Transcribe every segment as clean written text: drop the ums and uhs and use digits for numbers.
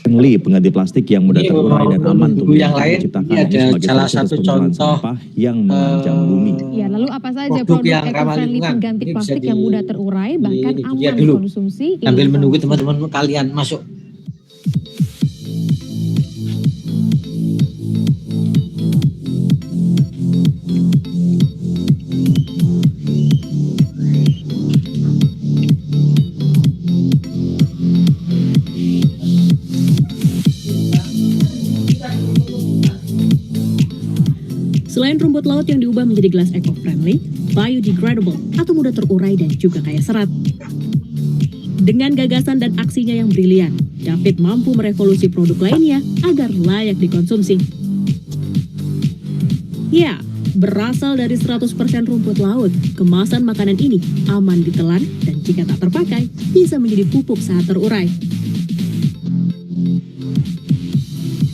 friendly, pengganti plastik yang mudah terurai dan aman untuk yang lain. diciptakan Ada salah satu contoh sampah yang mengancam bumi. Ya, lalu apa saja produk eco-friendly pengganti plastik yang mudah terurai bahkan aman dikonsumsi? Sambil menunggu teman-teman kalian masuk. Selain rumput laut yang diubah menjadi gelas eco-friendly, biodegradable atau mudah terurai dan juga kaya serat. Dengan gagasan dan aksinya yang brilian, David mampu merevolusi produk lainnya agar layak dikonsumsi. Ya, berasal dari 100% rumput laut, kemasan makanan ini aman ditelan dan jika tak terpakai, bisa menjadi pupuk saat terurai.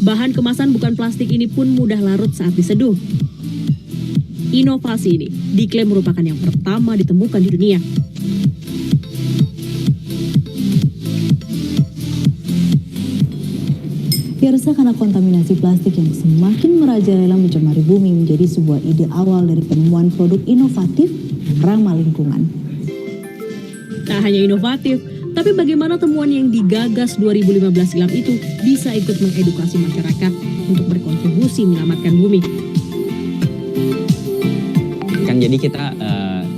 Bahan kemasan bukan plastik ini pun mudah larut saat diseduh. Inovasi ini diklaim merupakan yang pertama ditemukan di dunia. Ya, resah karena kontaminasi plastik yang semakin merajalela mencemari bumi menjadi sebuah ide awal dari penemuan produk inovatif yang ramah lingkungan. Tak hanya inovatif, tapi bagaimana temuan yang digagas 2015 silam itu bisa ikut mengedukasi masyarakat untuk berkontribusi menyelamatkan bumi. Jadi kita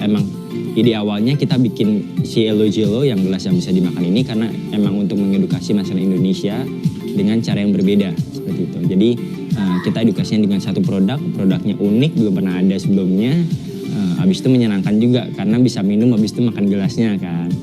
emang ide awalnya kita bikin si Elo Jello yang gelas yang bisa dimakan ini karena emang untuk mengedukasi masyarakat Indonesia dengan cara yang berbeda seperti itu. Jadi kita edukasinya dengan satu produknya unik, belum pernah ada sebelumnya. Habis itu menyenangkan juga karena bisa minum habis itu makan gelasnya kan.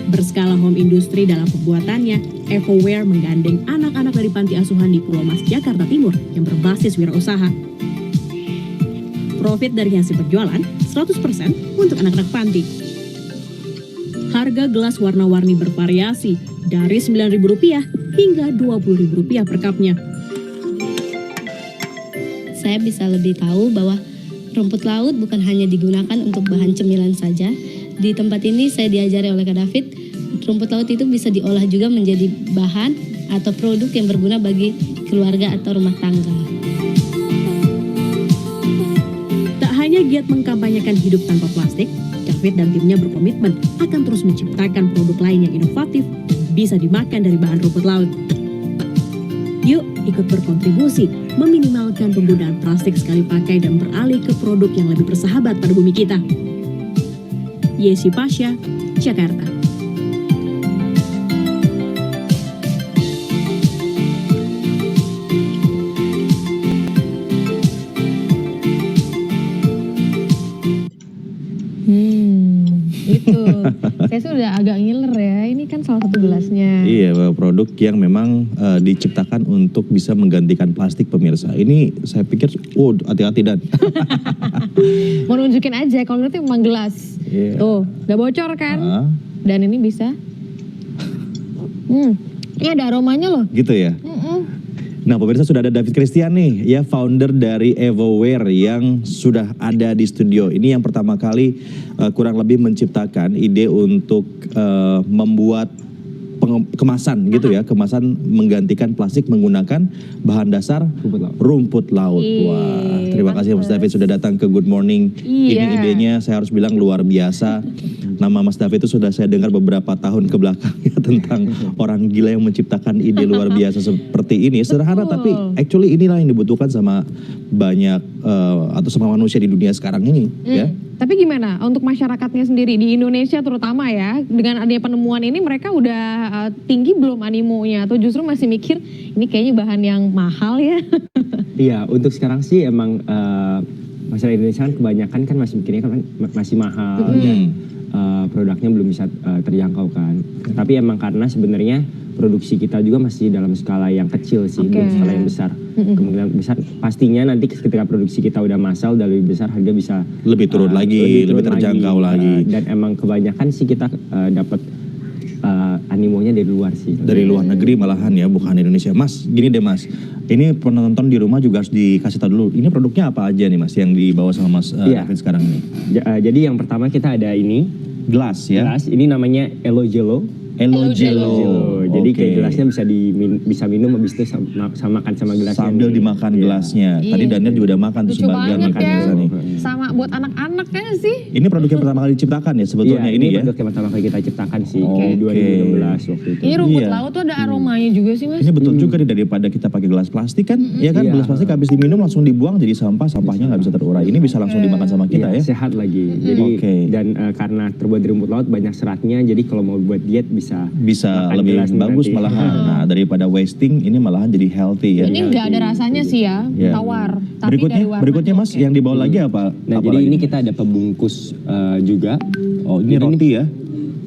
Berskala home industry dalam pembuatannya, Evoware menggandeng anak-anak dari panti asuhan di Pulau Mas, Jakarta Timur yang berbasis wirausaha. Profit dari hasil penjualan 100% untuk anak-anak panti. Harga gelas warna-warni bervariasi dari Rp9.000 hingga Rp20.000 per cupnya. Saya bisa lebih tahu bahwa rumput laut bukan hanya digunakan untuk bahan cemilan saja. Di tempat ini saya diajari oleh Kak David, rumput laut itu bisa diolah juga menjadi bahan atau produk yang berguna bagi keluarga atau rumah tangga. Tak hanya giat mengkampanyekan hidup tanpa plastik, David dan timnya berkomitmen akan terus menciptakan produk lain yang inovatif dan bisa dimakan dari bahan rumput laut. Yuk ikut berkontribusi meminimalkan penggunaan plastik sekali pakai dan beralih ke produk yang lebih bersahabat pada bumi kita. Yesi Pasha, Jakarta. Itu. Saya sudah agak ngiler ya. Ini kan salah satu gelasnya. Iya, produk yang memang diciptakan untuk bisa menggantikan plastik, pemirsa. Ini saya pikir, hati-hati dan. Mau nunjukin aja kalau itu memang gelas. Yeah. Tuh, udah bocor kan? Dan ini bisa. Ini ada aromanya loh. Gitu ya? Nah, pemirsa, sudah ada David Christian nih, ya, founder dari Evoware yang sudah ada di studio. Ini yang pertama kali kurang lebih menciptakan ide untuk membuat kemasan gitu ya, kemasan menggantikan plastik menggunakan bahan dasar rumput laut. Wah, terima kasih Mas David sudah datang ke Good Morning. Ini idenya saya harus bilang luar biasa. Nama Mas David itu sudah saya dengar beberapa tahun ke belakang ya, tentang orang gila yang menciptakan ide luar biasa seperti ini. Sederhana tapi actually inilah yang dibutuhkan sama banyak atau sama manusia di dunia sekarang ini ya. Tapi gimana untuk masyarakatnya sendiri di Indonesia terutama ya, dengan adanya penemuan ini mereka udah tinggi belum animonya atau justru masih mikir ini kayaknya bahan yang mahal ya? Iya, untuk sekarang sih emang masyarakat Indonesia kan kebanyakan kan masih mikirnya kan masih mahal dan produknya belum bisa terjangkau kan. Tapi emang karena sebenarnya produksi kita juga masih dalam skala yang kecil sih, belum skala yang besar. Kemungkinan besar pastinya nanti ketika produksi kita udah massal, udah lebih besar, harga bisa lebih turun lagi, lebih terjangkau lagi. Dan emang kebanyakan sih kita dapat animonya dari luar sih. Dari luar negeri malahan ya, bukan Indonesia. Mas, gini deh Mas, ini penonton di rumah juga harus dikasih tahu dulu, ini produknya apa aja nih Mas yang dibawa sama Mas David sekarang ini? Jadi yang pertama kita ada ini Gelas ya? gelas, ini namanya Elo Jello. Elo Jello. Jadi kayak Oke. gelasnya bisa minum habis itu samakan sama gelasnya. Sambil nih. dimakan Iya. gelasnya. Tadi Iya. Daniel juga udah makan tuh Lucu sebagian banget makan ya. gelasnya nih. Sama buat anak-anak kayaknya sih. Ini produk yang pertama kali diciptakan ya sebetulnya Iya, ini ya? produk yang pertama kali kita ciptakan sih Oke. di 2016 waktu itu. Ini rumput Iya. laut tuh ada aromanya juga sih Mas. Ini betul juga nih daripada kita pakai gelas plastik kan, ya kan Iya. gelas plastik habis diminum langsung dibuang jadi sampah, sampahnya nggak bisa terurai. Ini bisa langsung dimakan sama kita Iya, ya. sehat lagi. Jadi Oke. dan karena terbuat dari rumput laut banyak seratnya, jadi kalau mau buat diet bisa Bisa makan lebih gelas nih bagus nanti. malahan. Nah daripada wasting ini malahan jadi healthy ya. Ini nggak ada rasanya sih ya, Iya. tawar. Tapi dari warna Berikutnya Mas oke. yang dibawa lagi apa? Nah, apa jadi lagi ini nih? kita ada pembungkus juga. Oh ini Jadi roti ya?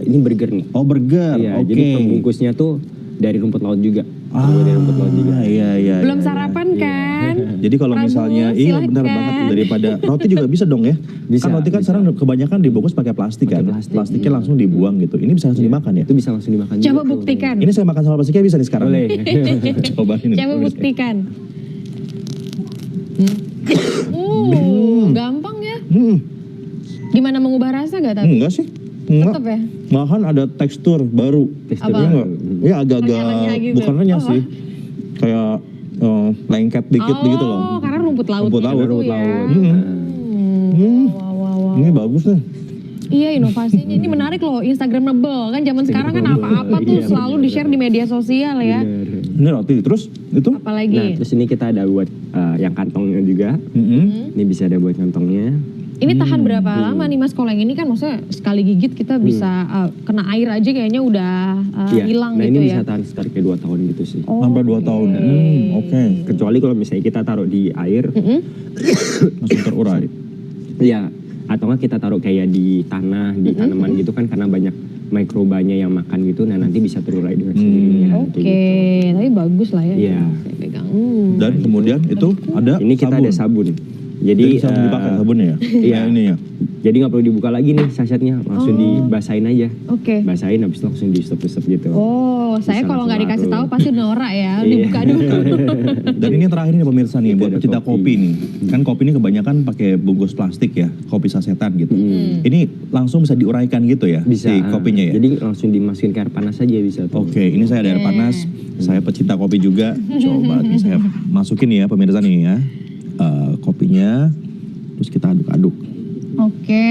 Ini burger nih. Oh burger, Iya, oke. jadi pembungkusnya tuh dari rumput laut juga. Terbuat dari rumput laut juga. Iya. Belum iya, sarapan kan? Jadi kalau Prabu, misalnya, iya benar silakan. banget daripada roti juga bisa dong ya. Bisa, Kan roti kan bisa. sekarang kebanyakan dibungkus pakai plastik kan. Pakai plastik. Plastiknya langsung dibuang gitu. Ini bisa langsung dimakan ya. Itu bisa langsung dimakan juga. Coba tuh. buktikan. Ini saya makan sama plastiknya bisa nih sekarang. Boleh. Coba ini. Coba buktikan. Gampang ya. Gimana mengubah rasa gak tapi? Enggak sih. Enggak. Tetep ya? Malahan ada tekstur baru. Teksturnya Iya enggak? Ya agak-agak Renyah-renyah gitu. bukan renyah Oh. sih. Kayak lengket dikit begitu loh. Karena rumput laut. Rumput laut. Rumput laut. Wah. Ini bagus nih. Iya inovasinya ini menarik loh, Instagramable kan zaman sekarang kan apa-apa tuh Iya, selalu di-share di media sosial ya. Bener. Ini roti terus itu? Nah, Apalagi terus ini kita ada buat yang kantongnya juga. Ini bisa ada buat kantongnya. ini tahan berapa lama nih Mas? Kalau yang ini kan maksudnya sekali gigit kita bisa kena air aja kayaknya udah Iya. hilang Nah, gitu ini ya. bisa tahan sekitar kayak 2 tahun gitu sih. Sampai 2 tahun. Oke. Kecuali kalau misalnya kita taruh di air, Langsung terurai. ya atau nggak kita taruh kayak di tanah, di tanaman gitu kan karena banyak mikrobanya yang makan gitu, nah nanti bisa terurai dengan sendirinya. Oke, kayak gitu. tapi bagus lah ya. Iya. Saya pegang. Dan kemudian itu ada Ini kita ada sabun. Jadi bisa dipakai sabunnya ya? Iya. Ini ya. Jadi nggak perlu dibuka lagi nih sachetnya, langsung dibasahin aja. Oke. Basahin habis itu langsung di-step-step gitu. Oh, saya Bisa kalau nggak langsung dikasih tahu laku. pasti norak ya, Iya. dibuka dulu. Dan ini yang terakhir nih pemirsa nih, Itu buat ada pecinta kopi. kopi nih. Kan kopi ini kebanyakan pakai bungkus plastik ya, kopi sasetan gitu. Ini langsung bisa diuraikan gitu ya, Bisa. si kopinya ya? Jadi langsung dimasukin ke air panas aja bisa tuh. Oke, ini saya ada air panas, saya pecinta kopi juga. Coba nih saya masukin ya pemirsa nih ya. Kopinya, terus kita aduk-aduk. Oke.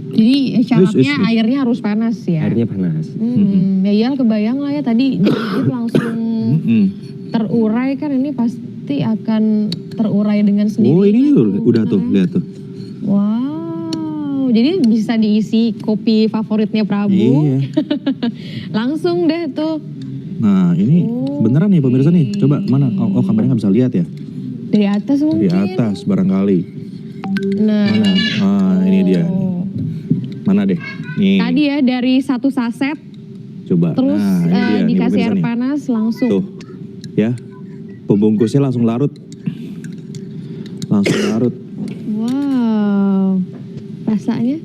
Jadi syaratnya Wis. airnya harus panas ya. Airnya panas. Ya iyalah kebayang lah ya tadi digigit langsung Mm-mm. terurai kan ini pasti akan terurai dengan sendirinya. Oh ini udah tuh, lihat tuh. Wow, jadi bisa diisi kopi favoritnya Prabu. Iya. Langsung deh tuh. Nah ini beneran nih pemirsa nih. Coba mana? Oh kameranya nggak bisa lihat ya? Dari atas mungkin. Di atas barangkali. Nah, Mana? Ah ini dia. Mana deh? Nih. tadi ya dari satu saset Coba. terus Nah, ini dia nih, dikasih pemirsa air nih. panas langsung. Tuh, ya, pembungkusnya langsung larut, langsung larut. Wow, rasanya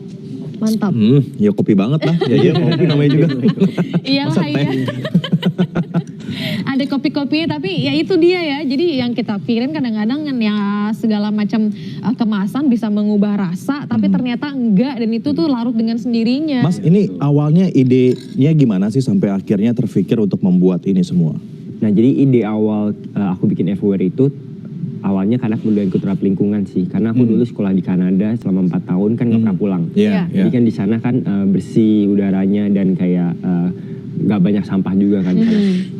mantap. Ya kopi banget lah, ya kopi namanya juga. Iyalah Masa teh? iya. Ada kopi-kopinya tapi ya itu dia ya. Jadi yang kita pikirin kadang-kadang kan ya segala macam kemasan bisa mengubah rasa tapi ternyata enggak dan itu tuh larut dengan sendirinya. Mas, ini awalnya idenya gimana sih sampai akhirnya terpikir untuk membuat ini semua? Nah jadi ide awal aku bikin Everywhere itu awalnya karena kemudian ikut terhadap lingkungan sih. Karena aku dulu sekolah di Kanada selama 4 tahun kan nggak pernah pulang. Iya. Jadi kan di sana kan bersih udaranya dan kayak nggak banyak sampah juga kan.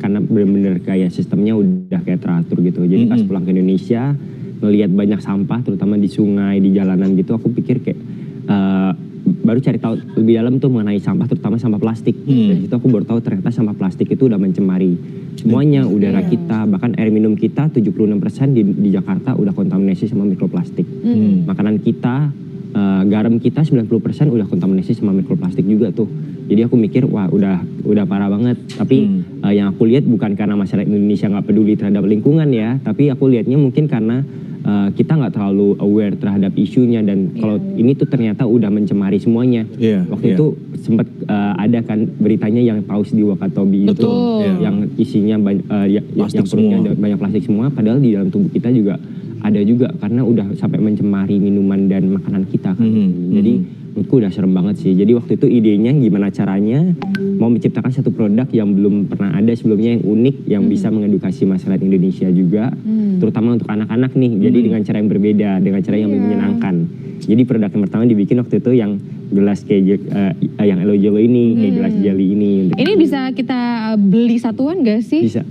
Karena bener-bener kayak sistemnya udah kayak teratur gitu. Jadi pas pulang ke Indonesia ngelihat banyak sampah terutama di sungai, di jalanan gitu, aku pikir kayak baru cari tahu lebih dalam tuh mengenai sampah, terutama sampah plastik. Dari situ aku baru tahu ternyata sampah plastik itu udah mencemari semuanya, udara kita, bahkan air minum kita 76% di Jakarta udah kontaminasi sama mikroplastik. Makanan kita garam kita 90% udah kontaminasi sama mikroplastik juga tuh. Jadi aku mikir wah udah parah banget. Tapi yang aku lihat bukan karena masyarakat Indonesia nggak peduli terhadap lingkungan ya, tapi aku lihatnya mungkin karena kita nggak terlalu aware terhadap isunya dan kalau ini tuh ternyata udah mencemari semuanya. Waktu itu sempat ada kan beritanya yang paus di Wakatobi itu yang isinya yang perutnya banyak plastik semua, padahal di dalam tubuh kita juga ada juga karena udah sampai mencemari minuman dan makanan kita kan. Jadi menurutku udah serem banget sih. Jadi waktu itu idenya gimana caranya mau menciptakan satu produk yang belum pernah ada sebelumnya, yang unik, yang bisa mengedukasi masyarakat Indonesia juga, terutama untuk anak-anak nih. Jadi dengan cara yang berbeda, dengan cara yang lebih menyenangkan. Jadi produk yang pertama dibikin waktu itu yang gelas kayak yang Elo Jelo ini, kayak gelas jelly ini. Ini bisa kita beli satuan gak sih? Bisa.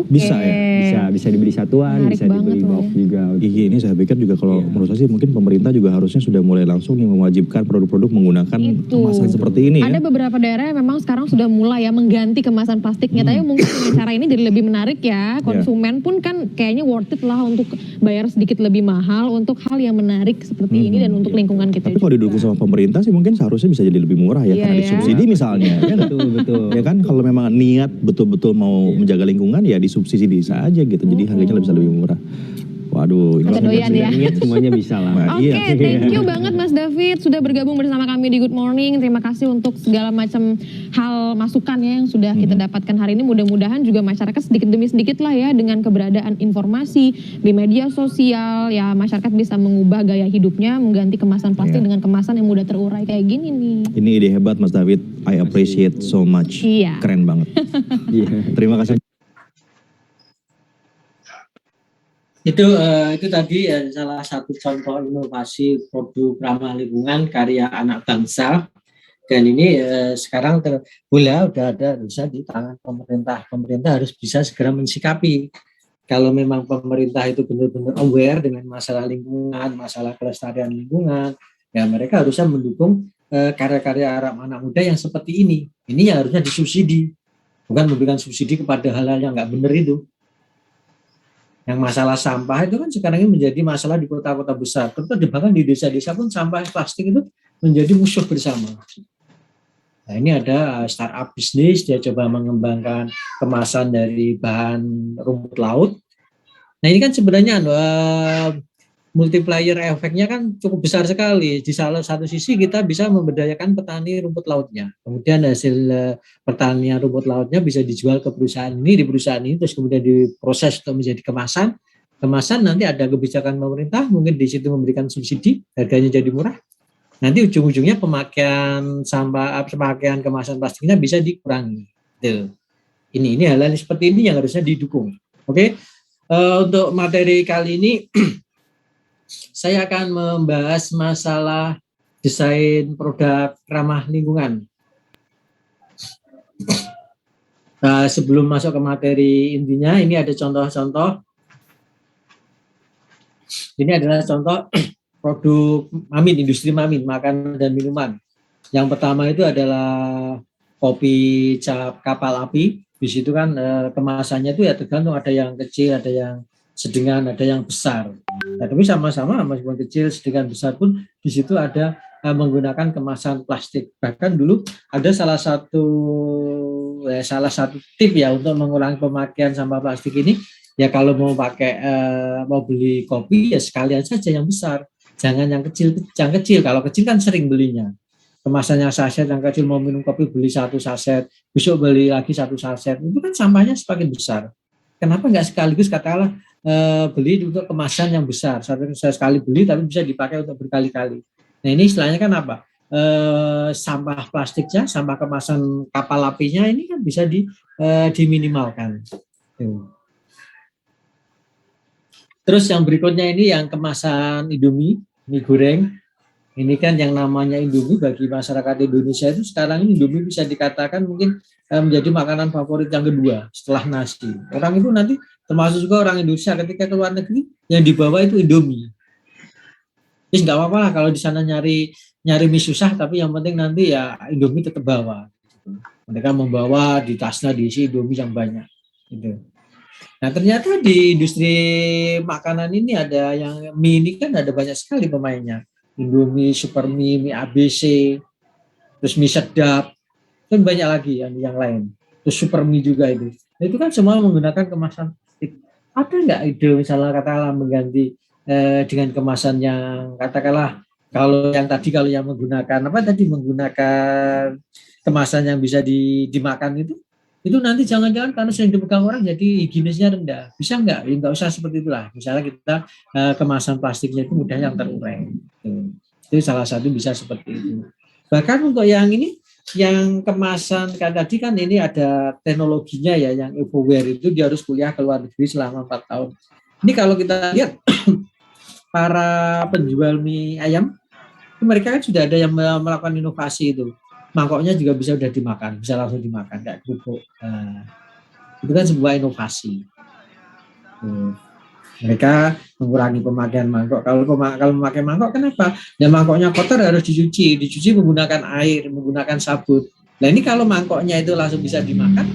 Bisa ya? Bisa dibeli satuan, Menarik bisa dibeli box juga. Ini saya pikir juga kalau menurut saya sih mungkin pemerintah juga harusnya sudah mulai langsung nih mewajibkan produk-produk menggunakan kemasan seperti ini ya. Ada beberapa daerah yang memang sekarang sudah mulai ya mengganti kemasan plastiknya. Tapi mungkin dengan cara ini jadi lebih menarik ya. Konsumen pun kan kayaknya worth it lah untuk bayar sedikit lebih mahal untuk hal yang menarik seperti ini dan untuk lingkungan kita. Tapi kalau didukung sama pemerintah sih mungkin seharusnya bisa jadi lebih murah ya karena disubsidi misalnya. Ya betul. Ya kan kalau memang niat betul-betul mau menjaga lingkungan ya disubsidi bisa aja gitu. Jadi harganya bisa lebih murah. Waduh, ini doyan ya. Semuanya bisa lah. Oke, thank you banget Mas David sudah bergabung bersama kami di Good Morning. Terima kasih untuk segala macam hal masukannya yang sudah kita dapatkan hari ini. Mudah-mudahan juga masyarakat sedikit demi sedikit lah ya dengan keberadaan informasi di media sosial ya masyarakat bisa mengubah gaya hidupnya, mengganti kemasan plastik dengan kemasan yang mudah terurai kayak gini nih. Ini ide hebat Mas David. I appreciate so much. Keren banget. Terima kasih. Itu tadi salah satu contoh inovasi produk ramah lingkungan karya anak bangsa, dan ini sekarang udah ada bisa di tangan pemerintah. Pemerintah harus bisa segera mensikapi. Kalau memang pemerintah itu benar-benar aware dengan masalah lingkungan, masalah kelestarian lingkungan, ya mereka harusnya mendukung karya-karya anak muda yang seperti ini. Ini yang harusnya disubsidi, bukan memberikan subsidi kepada hal-hal yang nggak benar itu. Yang masalah sampah itu kan sekarang ini menjadi masalah di kota-kota besar. Terus bahkan di desa-desa pun sampah plastik itu menjadi musuh bersama. Nah ini ada startup bisnis, dia coba mengembangkan kemasan dari bahan rumput laut. Nah ini kan sebenarnya multiplier efeknya kan cukup besar sekali. Di salah satu sisi kita bisa memberdayakan petani rumput lautnya. Kemudian hasil pertanian rumput lautnya bisa dijual ke perusahaan ini, di perusahaan ini terus kemudian diproses untuk menjadi kemasan. Kemasan nanti ada kebijakan pemerintah, mungkin di situ memberikan subsidi, harganya jadi murah. Nanti ujung-ujungnya pemakaian kemasan plastiknya bisa dikurangi. Tuh. Ini hal-hal seperti ini yang harusnya didukung. Oke. Untuk materi kali ini saya akan membahas masalah desain produk ramah lingkungan. Sebelum masuk ke materi intinya, ini ada contoh-contoh. Ini adalah contoh produk mamin, industri mamin, makanan dan minuman. Yang pertama itu adalah kopi cap kapal api. Di situ kan kemasannya itu ya tergantung, ada yang kecil, ada yang sedang, ada yang besar. Nah, tapi sama-sama meskipun kecil, sedang, besar pun di situ ada menggunakan kemasan plastik. Bahkan dulu ada salah satu tip ya untuk mengurangi pemakaian sampah plastik ini. Ya kalau mau beli kopi ya sekalian saja yang besar, jangan yang kecil. Kalau kecil kan sering belinya. Kemasan yang saset yang kecil, mau minum kopi beli 1 saset, besok beli lagi 1 saset. Itu kan sampahnya semakin besar. Kenapa nggak sekaligus katakanlah beli untuk kemasan yang besar, saya sekali beli tapi bisa dipakai untuk berkali-kali. Nah ini istilahnya kan apa? Sampah plastiknya, sampah kemasan kapal apinya ini kan bisa diminimalkan. Terus yang berikutnya ini yang kemasan Indomie, mie goreng. Ini kan yang namanya Indomie bagi masyarakat Indonesia itu sekarang ini Indomie bisa dikatakan mungkin menjadi makanan favorit yang kedua setelah nasi. Orang itu nanti termasuk juga orang Indonesia ketika ke luar negeri yang dibawa itu Indomie. Jadi nggak apa-apa lah kalau di sana nyari mie susah, tapi yang penting nanti ya Indomie tetap bawa. Mereka membawa di tasnya diisi Indomie yang banyak. Gitu. Nah ternyata di industri makanan ini ada yang mie ini kan ada banyak sekali pemainnya. Indomie, Supermie, mie ABC, terus mie sedap, kan banyak lagi yang lain. Terus Supermie juga itu. Nah, itu kan semua menggunakan kemasan plastik. Ada nggak ide misalnya katakanlah mengganti dengan kemasan yang katakanlah kalau yang tadi kalau yang menggunakan apa tadi menggunakan kemasan yang bisa dimakan itu nanti jangan-jangan karena sering dipegang orang jadi higienisnya rendah. Bisa nggak? Ya, nggak usah seperti itulah. Misalnya kita kemasan plastiknya itu mudah yang terurai. Itu salah satu bisa seperti itu. Bahkan untuk yang ini, yang kemasan kan tadi kan ini ada teknologinya ya, yang Evoware itu dia harus kuliah ke luar negeri selama 4 tahun. Ini kalau kita lihat para penjual mie ayam, mereka kan sudah ada yang melakukan inovasi itu. Mangkoknya juga bisa udah dimakan, bisa langsung dimakan kayak kerupuk. Nah, itu kan sebuah inovasi. Mereka mengurangi pemakaian mangkok. Kalau memakai mangkok, kenapa? Ya mangkoknya kotor harus dicuci menggunakan air, menggunakan sabun. Nah ini kalau mangkoknya itu langsung bisa dimakan,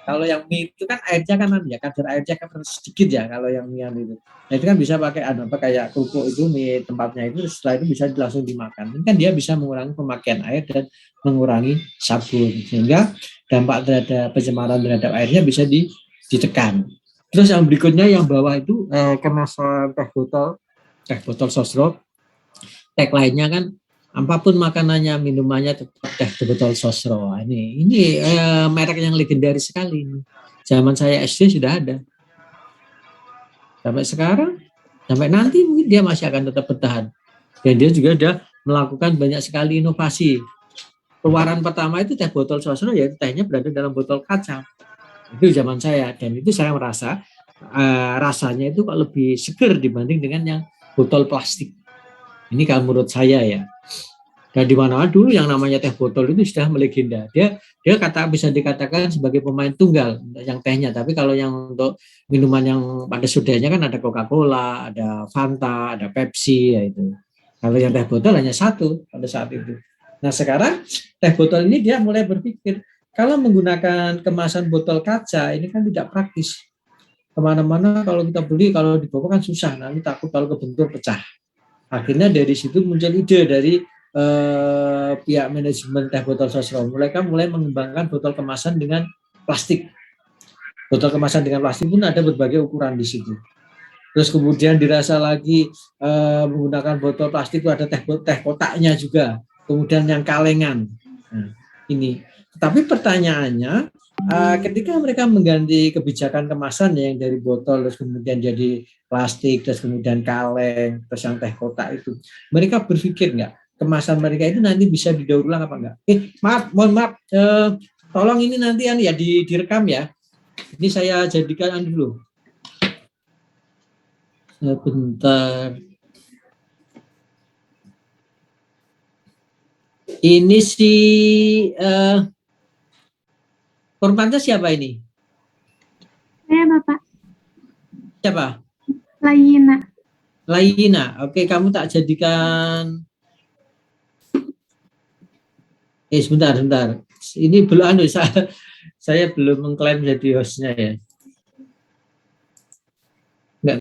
kalau yang mie itu kan airnya kan ya kadar airnya kan sedikit ya kalau yang mie itu. Nah itu kan bisa pakai kayak kerupuk itu mie tempatnya itu setelah itu bisa langsung dimakan. Ini kan dia bisa mengurangi pemakaian air dan mengurangi sabun sehingga dampak terhadap pencemaran terhadap airnya bisa ditekan. Terus yang berikutnya yang bawah itu kemasan teh botol sosro. Tag lainnya kan apapun makanannya, minumannya tetap teh botol sosro. Ini merek yang legendaris sekali. Zaman saya SD sudah ada. Sampai sekarang, sampai nanti mungkin dia masih akan tetap bertahan. Dan dia juga sudah melakukan banyak sekali inovasi. Keluaran pertama itu teh botol sosro, yaitu tehnya berada dalam botol kaca. Itu zaman saya, dan itu saya merasa rasanya itu kok lebih seger dibanding dengan yang botol plastik. Ini kalau menurut saya ya. Dan di mana dulu yang namanya teh botol itu sudah melegenda. Dia bisa dikatakan sebagai pemain tunggal yang tehnya. Tapi kalau yang untuk minuman yang pada sodanya kan ada Coca-Cola, ada Fanta, ada Pepsi, ya itu. Kalau yang teh botol hanya satu pada saat itu. Nah sekarang teh botol ini dia mulai berpikir kalau menggunakan kemasan botol kaca ini kan tidak praktis. Kemana-mana kalau kita beli kalau dibawa kan susah. Nanti takut kalau kebentur pecah. Akhirnya dari situ muncul ide dari pihak manajemen teh botol sosro. Mereka mulai mengembangkan botol kemasan dengan plastik. Botol kemasan dengan plastik pun ada berbagai ukuran di situ. Terus kemudian dirasa lagi menggunakan botol plastik itu ada teh kotaknya juga. Kemudian yang kalengan. Nah, ini. Tapi pertanyaannya, ketika mereka mengganti kebijakan kemasan yang dari botol terus kemudian jadi plastik terus kemudian kaleng terus yang teh kotak itu, mereka berpikir nggak kemasan mereka itu nanti bisa didaur ulang apa enggak? Mohon maaf, tolong ini nanti ya direkam ya. Ini saya jadikan dulu. Bentar. Ini si korbannya siapa ini? Saya Bapak. Siapa? Laina. Laina. Oke, kamu tak jadikan. Sebentar. Ini belum saya belum mengklaim jadi hostnya ya. Enggak.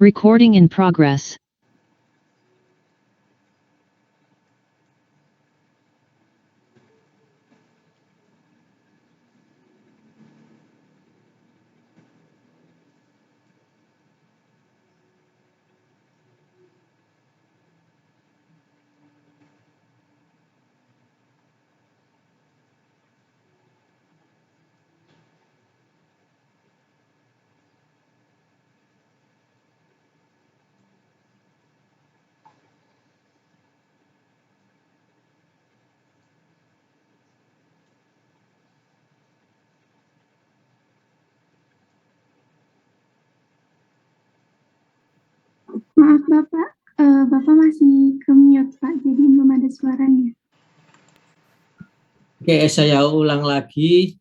Recording in progress. Maaf Bapak, Bapak masih ke-mute Pak, jadi belum ada suaranya. Oke, saya ulang lagi.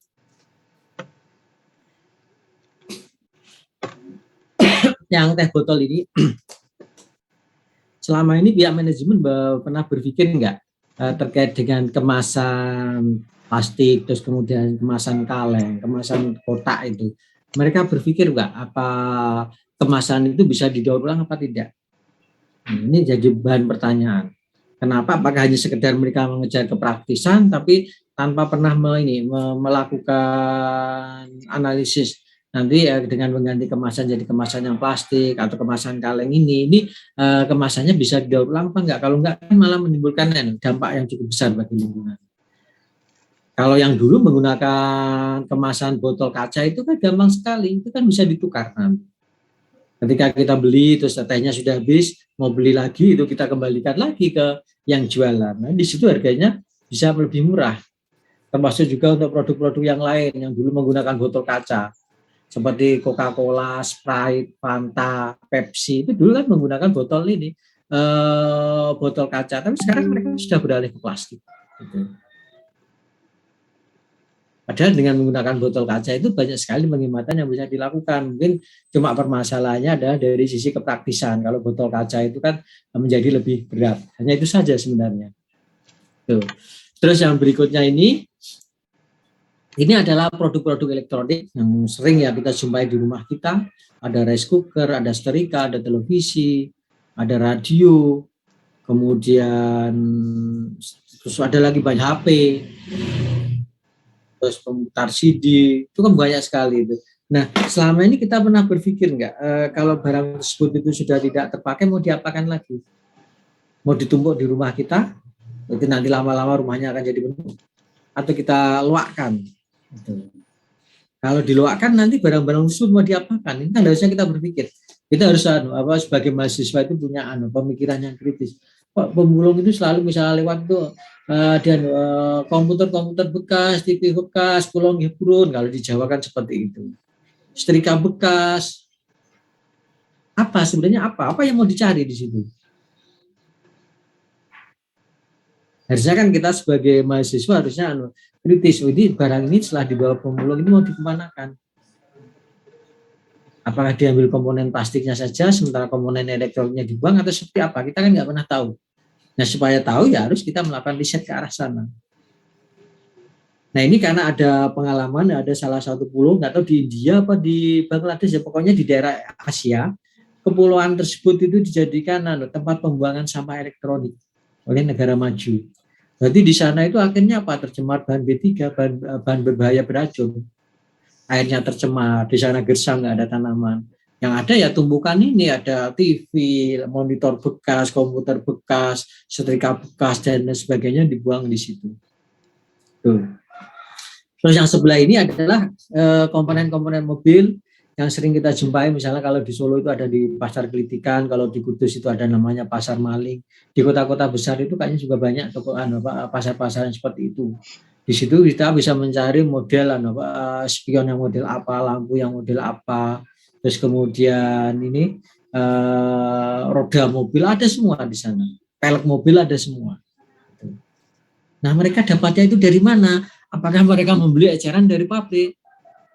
Yang teh botol ini, selama ini pihak manajemen pernah berpikir nggak terkait dengan kemasan plastik, terus kemudian kemasan kaleng, kemasan kotak itu. Mereka berpikir nggak apa kemasan itu bisa didaur ulang apa tidak? Ini jadi bahan pertanyaan. Kenapa? Apakah hanya sekedar mereka mengejar kepraktisan, tapi tanpa pernah melakukan analisis nanti dengan mengganti kemasan jadi kemasan yang plastik atau kemasan kaleng ini kemasannya bisa didaur ulang apa enggak? Kalau enggak kan malah menimbulkan dampak yang cukup besar bagi lingkungan. Kalau yang dulu menggunakan kemasan botol kaca itu kan gampang sekali, itu kan bisa ditukar nanti. Ketika kita beli terus tehnya sudah habis, mau beli lagi itu kita kembalikan lagi ke yang jualan. Nah, di situ harganya bisa lebih murah. Termasuk juga untuk produk-produk yang lain yang dulu menggunakan botol kaca. Seperti Coca-Cola, Sprite, Fanta, Pepsi, itu dulu kan menggunakan botol ini, botol kaca. Tapi sekarang mereka sudah beralih ke plastik. Gitu. Padahal dengan menggunakan botol kaca itu banyak sekali penghematan yang bisa dilakukan. Mungkin cuma permasalahannya adalah dari sisi kepraktisan. Kalau botol kaca itu kan menjadi lebih berat. Hanya itu saja sebenarnya. Tuh. Terus yang berikutnya ini adalah produk-produk elektronik yang sering ya kita jumpai di rumah kita. Ada rice cooker, ada setrika, ada televisi, ada radio, kemudian terus ada lagi banyak HP. Terus pemutar CD, itu kan banyak sekali itu. Nah, selama ini kita pernah berpikir nggak, kalau barang tersebut itu sudah tidak terpakai, mau diapakan lagi? Mau ditumpuk di rumah kita, itu nanti lama-lama rumahnya akan jadi penuh. Atau kita luakkan. Gitu. Kalau diluakkan nanti barang-barang tersebut mau diapakan? Ini kan harusnya kita berpikir. Kita harus sebagai mahasiswa itu punya pemikiran yang kritis. Pemulung itu selalu misalnya lewat tuh dan komputer bekas, TV bekas, pulang hiburan, kalau di Jawa kan seperti itu. Setrika bekas, apa sebenarnya apa yang mau dicari di situ? Harusnya kan kita sebagai mahasiswa harusnya kritis. Ini barang ini setelah dibawa pemulung ini mau dikemanakan? Apakah diambil komponen plastiknya saja, sementara komponen elektroniknya dibuang atau seperti apa? Kita kan nggak pernah tahu. Nah, supaya tahu ya harus kita melakukan riset ke arah sana. Nah, ini karena ada pengalaman, ada salah satu pulau, nggak tahu di India apa di Bangladesh, ya pokoknya di daerah Asia, kepulauan tersebut itu dijadikan tempat pembuangan sampah elektronik oleh negara maju. Berarti di sana itu akhirnya apa? Tercemar bahan B3, bahan berbahaya beracun. Airnya tercemar, di sana gersang, nggak ada tanaman. Yang ada ya tumbukan ini, ada TV, monitor bekas, komputer bekas, setrika bekas, dan sebagainya dibuang di situ. Tuh. Terus yang sebelah ini adalah komponen-komponen mobil yang sering kita jumpai, misalnya kalau di Solo itu ada di Pasar Kelitikan, kalau di Kudus itu ada namanya Pasar Maling. Di kota-kota besar itu kayaknya juga banyak pasar-pasar yang seperti itu. Di situ kita bisa mencari model spion yang model apa, lampu yang model apa, terus kemudian ini roda mobil ada semua di sana, pelek mobil ada semua. Nah, mereka dapatnya itu dari mana? Apakah mereka membeli eceran dari pabrik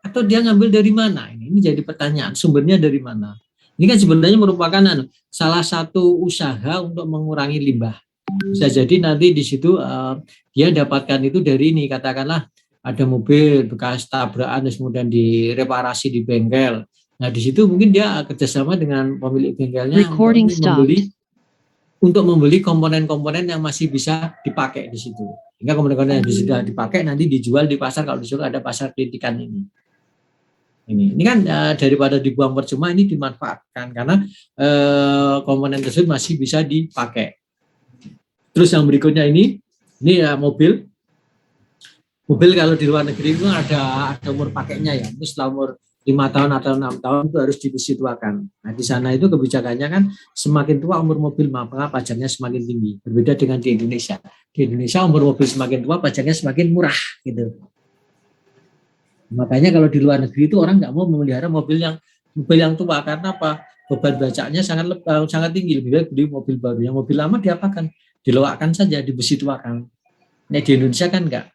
atau dia ngambil dari mana? Ini jadi pertanyaan, sumbernya dari mana? Ini kan sebenarnya merupakan salah satu usaha untuk mengurangi limbah. Bisa jadi nanti di situ dia dapatkan itu dari ini, katakanlah ada mobil bekas tabrakan terus kemudian direparasi di bengkel. Nah di situ mungkin dia kerjasama dengan pemilik bengkelnya Recording untuk membeli komponen-komponen yang masih bisa dipakai di situ. Sehingga komponen-komponen yang bisa dipakai nanti dijual di pasar kalau di situ ada pasar kritikan ini. Ini kan daripada dibuang percuma ini dimanfaatkan karena komponen tersebut masih bisa dipakai. Terus yang berikutnya ini mobil. Mobil kalau di luar negeri itu ada umur pakainya ya. Itu setelah umur 5 tahun atau 6 tahun itu harus dituakan. Nah di sana itu kebijakannya kan semakin tua umur mobil maka pajaknya semakin tinggi. Berbeda dengan di Indonesia. Di Indonesia umur mobil semakin tua pajaknya semakin murah gitu. Makanya kalau di luar negeri itu orang nggak mau memelihara mobil yang tua karena apa? Beban bajaknya sangat tinggi. Lebih baik beli mobil baru. Yang mobil lama diapakan? Diloakkan saja, dibesi tuakan. Nah di Indonesia kan enggak.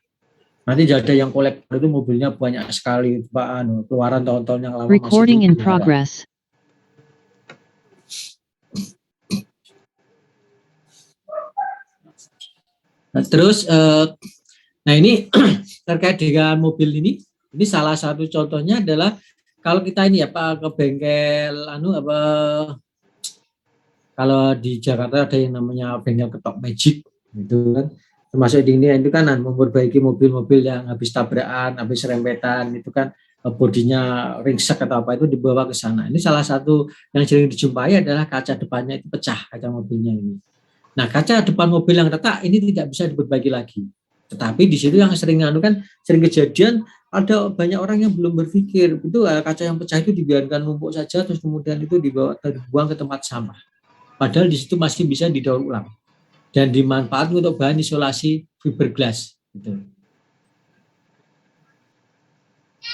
Nanti ada yang kolektor itu mobilnya banyak sekali, keluaran tahun-tahun yang lama. Recording in progress. Nah, terus, nah ini terkait dengan mobil ini salah satu contohnya adalah kalau kita ini ke bengkel kalau di Jakarta ada yang namanya bengkel ketok magic gitu kan. Termasuk di ini itu kan memperbaiki mobil-mobil yang habis tabrakan, habis serempetan itu kan bodinya ringsek atau apa itu dibawa ke sana. Ini salah satu yang sering dijumpai adalah kaca depannya itu pecah, kaca mobilnya ini. Nah, kaca depan mobil yang retak ini tidak bisa diperbaiki lagi. Tetapi di situ yang sering sering kejadian ada banyak orang yang belum berpikir itu kaca yang pecah itu dibiarkan numpuk saja terus kemudian itu dibuang ke tempat sampah. Padahal di situ masih bisa didaur ulang dan dimanfaatkan untuk bahan isolasi fiberglass gitu.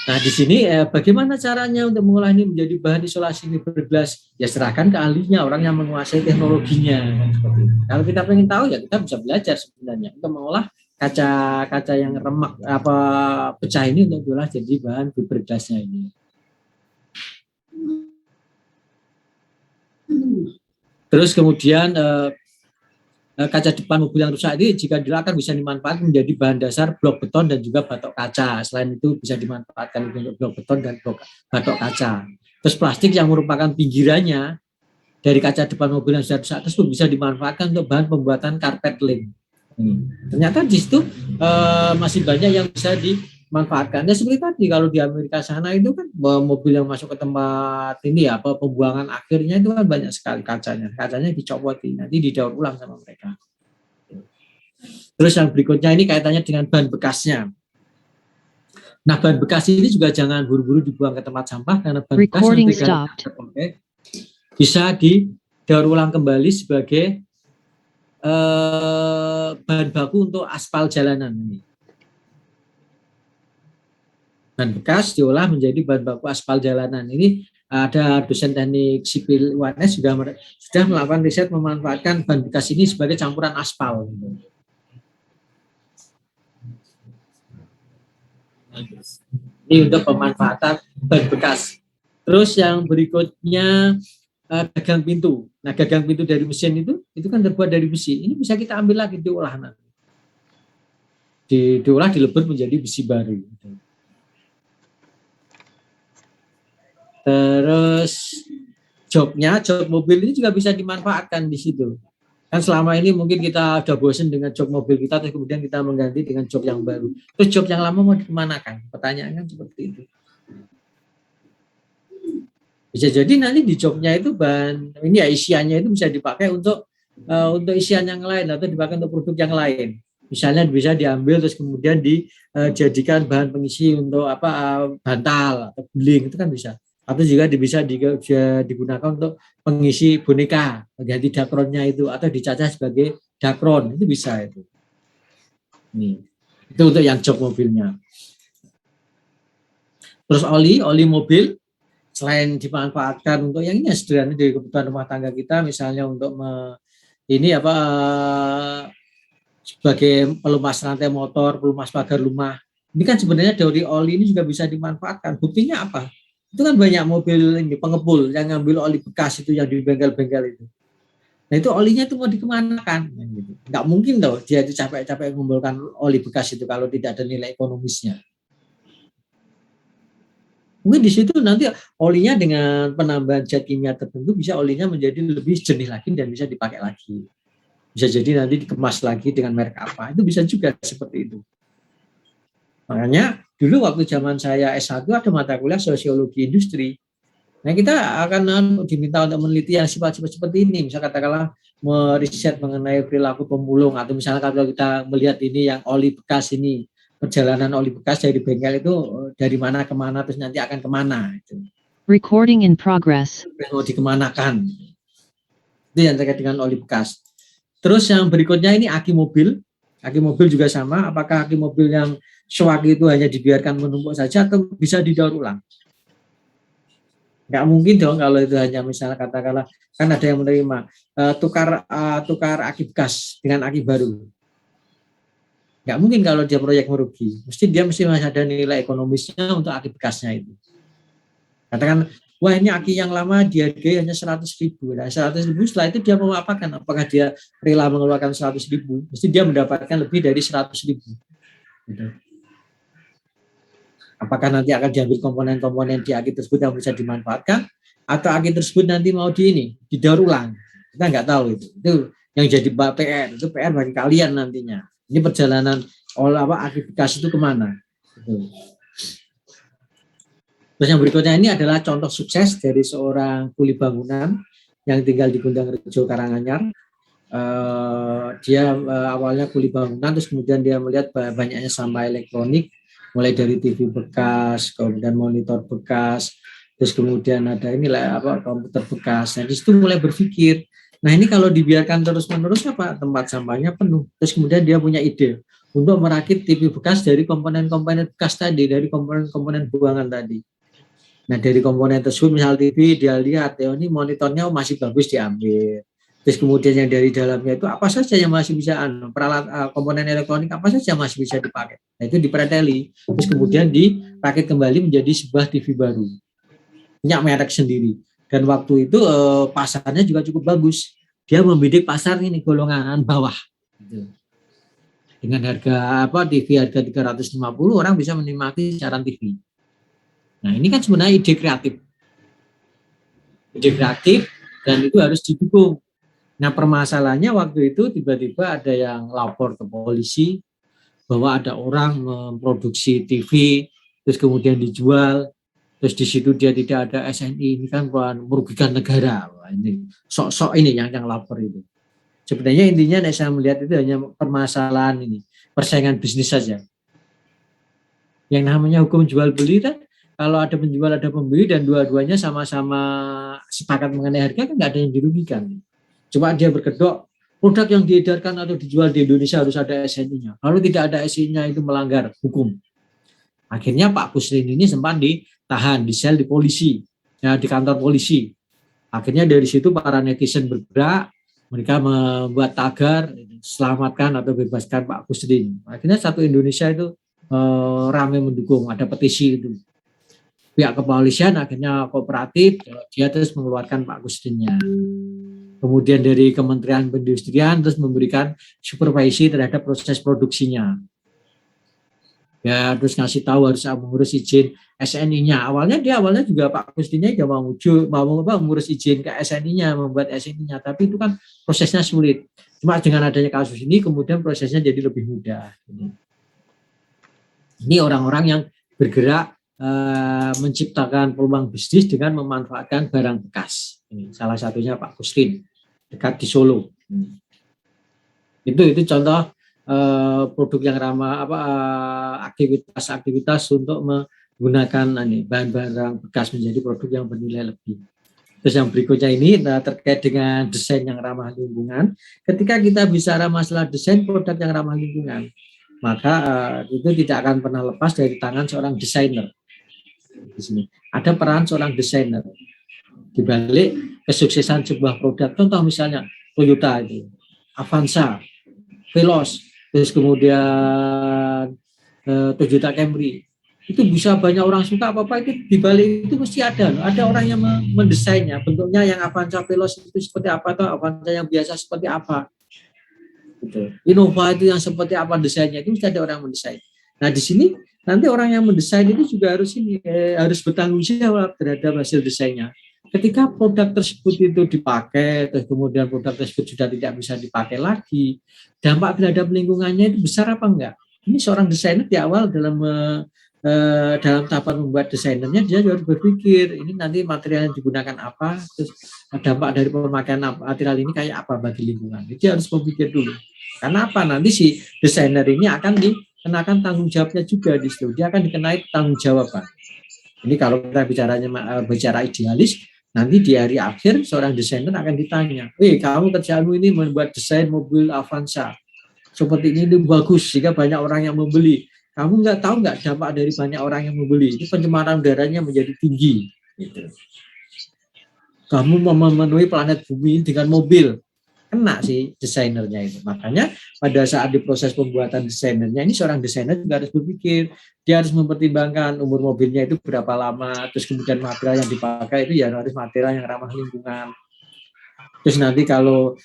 Nah di sini bagaimana caranya untuk mengolah ini menjadi bahan isolasi fiberglass? Ya serahkan ke ahlinya, orang yang menguasai teknologinya. Seperti itu. Kalau kita ingin tahu ya kita bisa belajar sebenarnya untuk mengolah kaca yang remak pecah ini untuk diolah jadi bahan fiberglassnya ini. Terus kemudian kaca depan mobil yang rusak ini jika dilakukan bisa dimanfaatkan menjadi bahan dasar blok beton dan juga batok kaca. Selain itu bisa dimanfaatkan untuk blok beton dan batok kaca. Terus plastik yang merupakan pinggirannya dari kaca depan mobil yang sudah rusak tersebut bisa dimanfaatkan untuk bahan pembuatan karpet lem. Ternyata di situ masih banyak yang bisa dimanfaatkan. Ya seperti tadi kalau di Amerika sana itu kan mobil yang masuk ke tempat ini pembuangan akhirnya itu kan banyak sekali kacanya dicopotin nanti didaur ulang sama mereka. Terus yang berikutnya ini kaitannya dengan bahan bekasnya. Nah bahan bekas ini juga jangan buru-buru dibuang ke tempat sampah karena bahan bekas yang bisa didaur ulang kembali sebagai bahan baku untuk aspal jalanan ini. Bahan bekas diolah menjadi bahan baku aspal jalanan. Ini ada dosen teknik sipil UNS sudah melakukan riset memanfaatkan bahan bekas ini sebagai campuran aspal. Ini untuk pemanfaatan bahan bekas. Terus yang berikutnya gagang pintu. Nah, gagang pintu dari mesin itu kan terbuat dari besi. Ini bisa kita ambil lagi diolah nanti. Diolah dilebur menjadi besi baru. Terus jok mobil ini juga bisa dimanfaatkan di situ. Kan selama ini mungkin kita udah bosan dengan jok mobil kita, terus kemudian kita mengganti dengan jok yang baru. Terus jok yang lama mau dikemanakan? Pertanyaannya seperti itu. Bisa jadi nanti di joknya itu isiannya itu bisa dipakai untuk isian yang lain atau dipakai untuk produk yang lain. Misalnya bisa diambil terus kemudian dijadikan bahan pengisi untuk bantal atau guling itu kan bisa. Atau juga bisa digunakan untuk pengisi boneka, ganti dakronnya itu atau dicacah sebagai dakron itu bisa itu. Nih, itu untuk yang jok mobilnya. Terus oli mobil selain dimanfaatkan untuk yang ini sederhana dari kebutuhan rumah tangga kita, misalnya untuk sebagai pelumas rantai motor, pelumas pagar rumah. Ini kan sebenarnya dari oli ini juga bisa dimanfaatkan. Buktinya apa? Itu kan banyak mobil ini pengepul yang ngambil oli bekas itu yang di bengkel-bengkel itu. Nah itu olinya itu mau dikemanakan? Nggak mungkin loh dia itu capek-capek mengumpulkan oli bekas itu kalau tidak ada nilai ekonomisnya. Mungkin di situ nanti olinya dengan penambahan zat kimia tertentu bisa olinya menjadi lebih jernih lagi dan bisa dipakai lagi. Bisa jadi nanti dikemas lagi dengan merek apa, itu bisa juga seperti itu. Makanya dulu waktu zaman saya S1 ada mata kuliah sosiologi industri. Nah kita akan diminta untuk meneliti yang sifat-sifat seperti ini. Misalnya katakanlah meriset mengenai perilaku pemulung, atau misalnya kalau kita melihat ini yang oli bekas ini, perjalanan oli bekas dari bengkel itu dari mana kemana terus nanti akan kemana itu. Recording in progress. Mau dikemanakan. Itu yang terkait dengan oli bekas. Terus yang berikutnya ini aki mobil. Aki mobil juga sama. Apakah aki mobil yang syuak itu hanya dibiarkan menumpuk saja atau bisa didaur ulang? Nggak mungkin dong kalau itu hanya misalnya katakanlah kan ada yang menerima tukar aki bekas dengan aki baru. Nggak mungkin kalau dia proyek merugi. Dia mesti ada nilai ekonomisnya untuk aki bekasnya itu. Katakan, wah ini aki yang lama dihargai hanya 100.000. Nah 100.000 setelah itu dia mau apakan? Apakah dia rela mengeluarkan 100.000? Mesti dia mendapatkan lebih dari 100.000. Gitu. Apakah nanti akan diambil komponen-komponen di aki tersebut yang bisa dimanfaatkan, atau aki tersebut nanti mau didaur ulang? Kita nggak tahu itu. Itu yang jadi PR. Itu PR bagi kalian nantinya. Ini perjalanan aki bekas itu kemana? Gitu. Terus yang berikutnya ini adalah contoh sukses dari seorang kuli bangunan yang tinggal di Gundang Rejo, Karanganyar. Dia awalnya kuli bangunan, terus kemudian dia melihat banyaknya sampah elektronik, mulai dari TV bekas, kemudian monitor bekas, terus kemudian ada komputer bekas. Nah, di situ mulai berpikir, nah ini kalau dibiarkan terus-menerus tempat sampahnya penuh. Terus kemudian dia punya ide untuk merakit TV bekas dari komponen-komponen bekas tadi, dari komponen-komponen buangan tadi. Nah dari komponen tersebut, misal TV, dia lihat, ini monitornya masih bagus diambil. Terus kemudian yang dari dalamnya itu apa saja yang masih bisa, komponen elektronik apa saja masih bisa dipakai. Nah itu dipreteli, terus kemudian dirakit kembali menjadi sebuah TV baru. Punya merek sendiri. Dan waktu itu pasarnya juga cukup bagus. Dia membidik pasar ini golongan bawah. Gitu. Dengan harga TV harga 350, orang bisa menikmati siaran TV. Nah ini kan sebenarnya ide kreatif. Ide kreatif dan itu harus didukung. Nah permasalahannya waktu itu tiba-tiba ada yang lapor ke polisi bahwa ada orang memproduksi TV, terus kemudian dijual, terus di situ dia tidak ada SNI, ini kan merugikan negara. Wah, ini sok-sok ini yang lapor itu. Sebenarnya intinya saya melihat itu hanya permasalahan ini, persaingan bisnis saja. Yang namanya hukum jual beli kan, kalau ada penjual ada pembeli dan dua-duanya sama-sama sepakat mengenai harga kan nggak ada yang dirugikan. Cuma dia berkedok produk yang diedarkan atau dijual di Indonesia harus ada SNI-nya. Kalau tidak ada SNI-nya itu melanggar hukum. Akhirnya Pak Kusrin ini sempat ditahan, disel di polisi, ya, di kantor polisi. Akhirnya dari situ para netizen bergerak, mereka membuat tagar selamatkan atau bebaskan Pak Kusrin. Akhirnya satu Indonesia itu ramai mendukung, ada petisi itu. Pihak kepolisian akhirnya kooperatif, dia terus mengeluarkan Pak Kusrinnya. Kemudian dari Kementerian Perindustrian terus memberikan supervisi terhadap proses produksinya. Ya, terus ngasih tahu harus mengurus izin SNI-nya. Awalnya juga Pak Kusrinnya dia mau mengurus izin ke SNI-nya, membuat SNI-nya, tapi itu kan prosesnya sulit. Cuma dengan adanya kasus ini kemudian prosesnya jadi lebih mudah. Ini orang-orang yang bergerak menciptakan peluang bisnis dengan memanfaatkan barang bekas. Ini salah satunya Pak Kusrin dekat di Solo. Itu contoh produk yang ramah aktivitas untuk menggunakan bahan-bahan bekas menjadi produk yang bernilai lebih. Terus yang berikutnya ini terkait dengan desain yang ramah lingkungan. Ketika kita bicara masalah desain produk yang ramah lingkungan, maka itu tidak akan pernah lepas dari tangan seorang desainer. Di sini ada peran seorang desainer di balik kesuksesan sebuah produk. Contoh misalnya Toyota itu, Avanza, Veloz, terus kemudian Toyota Camry. Itu bisa banyak orang suka apa itu di balik itu mesti ada orang yang mendesainnya. Bentuknya yang Avanza, Veloz itu seperti apa, atau Avanza yang biasa seperti apa. Gitu. Innova itu yang seperti apa desainnya, itu mesti ada orang mendesain. Nah di sini nanti orang yang mendesain itu juga harus bertanggung jawab terhadap hasil desainnya. Ketika produk tersebut itu dipakai, terus kemudian produk tersebut sudah tidak bisa dipakai lagi, dampak terhadap lingkungannya itu besar apa enggak? Ini seorang desainer di awal dalam tahapan membuat desainernya dia harus berpikir ini nanti material yang digunakan apa, terus dampak dari pemakaian material ini kayak apa bagi lingkungan. Dia harus berpikir dulu. Karena apa? Nanti si desainer ini akan dikenakan tanggung jawabnya juga di situ. Dia akan dikenai tanggung jawab, Pak. Ini kalau kita bicara idealis, nanti di hari akhir seorang desainer akan ditanya, kamu kerjaanmu ini membuat desain mobil Avanza seperti ini bagus sehingga banyak orang yang membeli. Kamu tahu nggak dampak dari banyak orang yang membeli? Itu pencemaran udaranya menjadi tinggi. Gitu. Kamu memenuhi planet bumi dengan mobil, kena sih desainernya itu. Makanya pada saat di proses pembuatan desainernya ini seorang desainer juga harus berpikir, dia harus mempertimbangkan umur mobilnya itu berapa lama, terus kemudian material yang dipakai itu ya harus material yang ramah lingkungan. Terus nanti kalau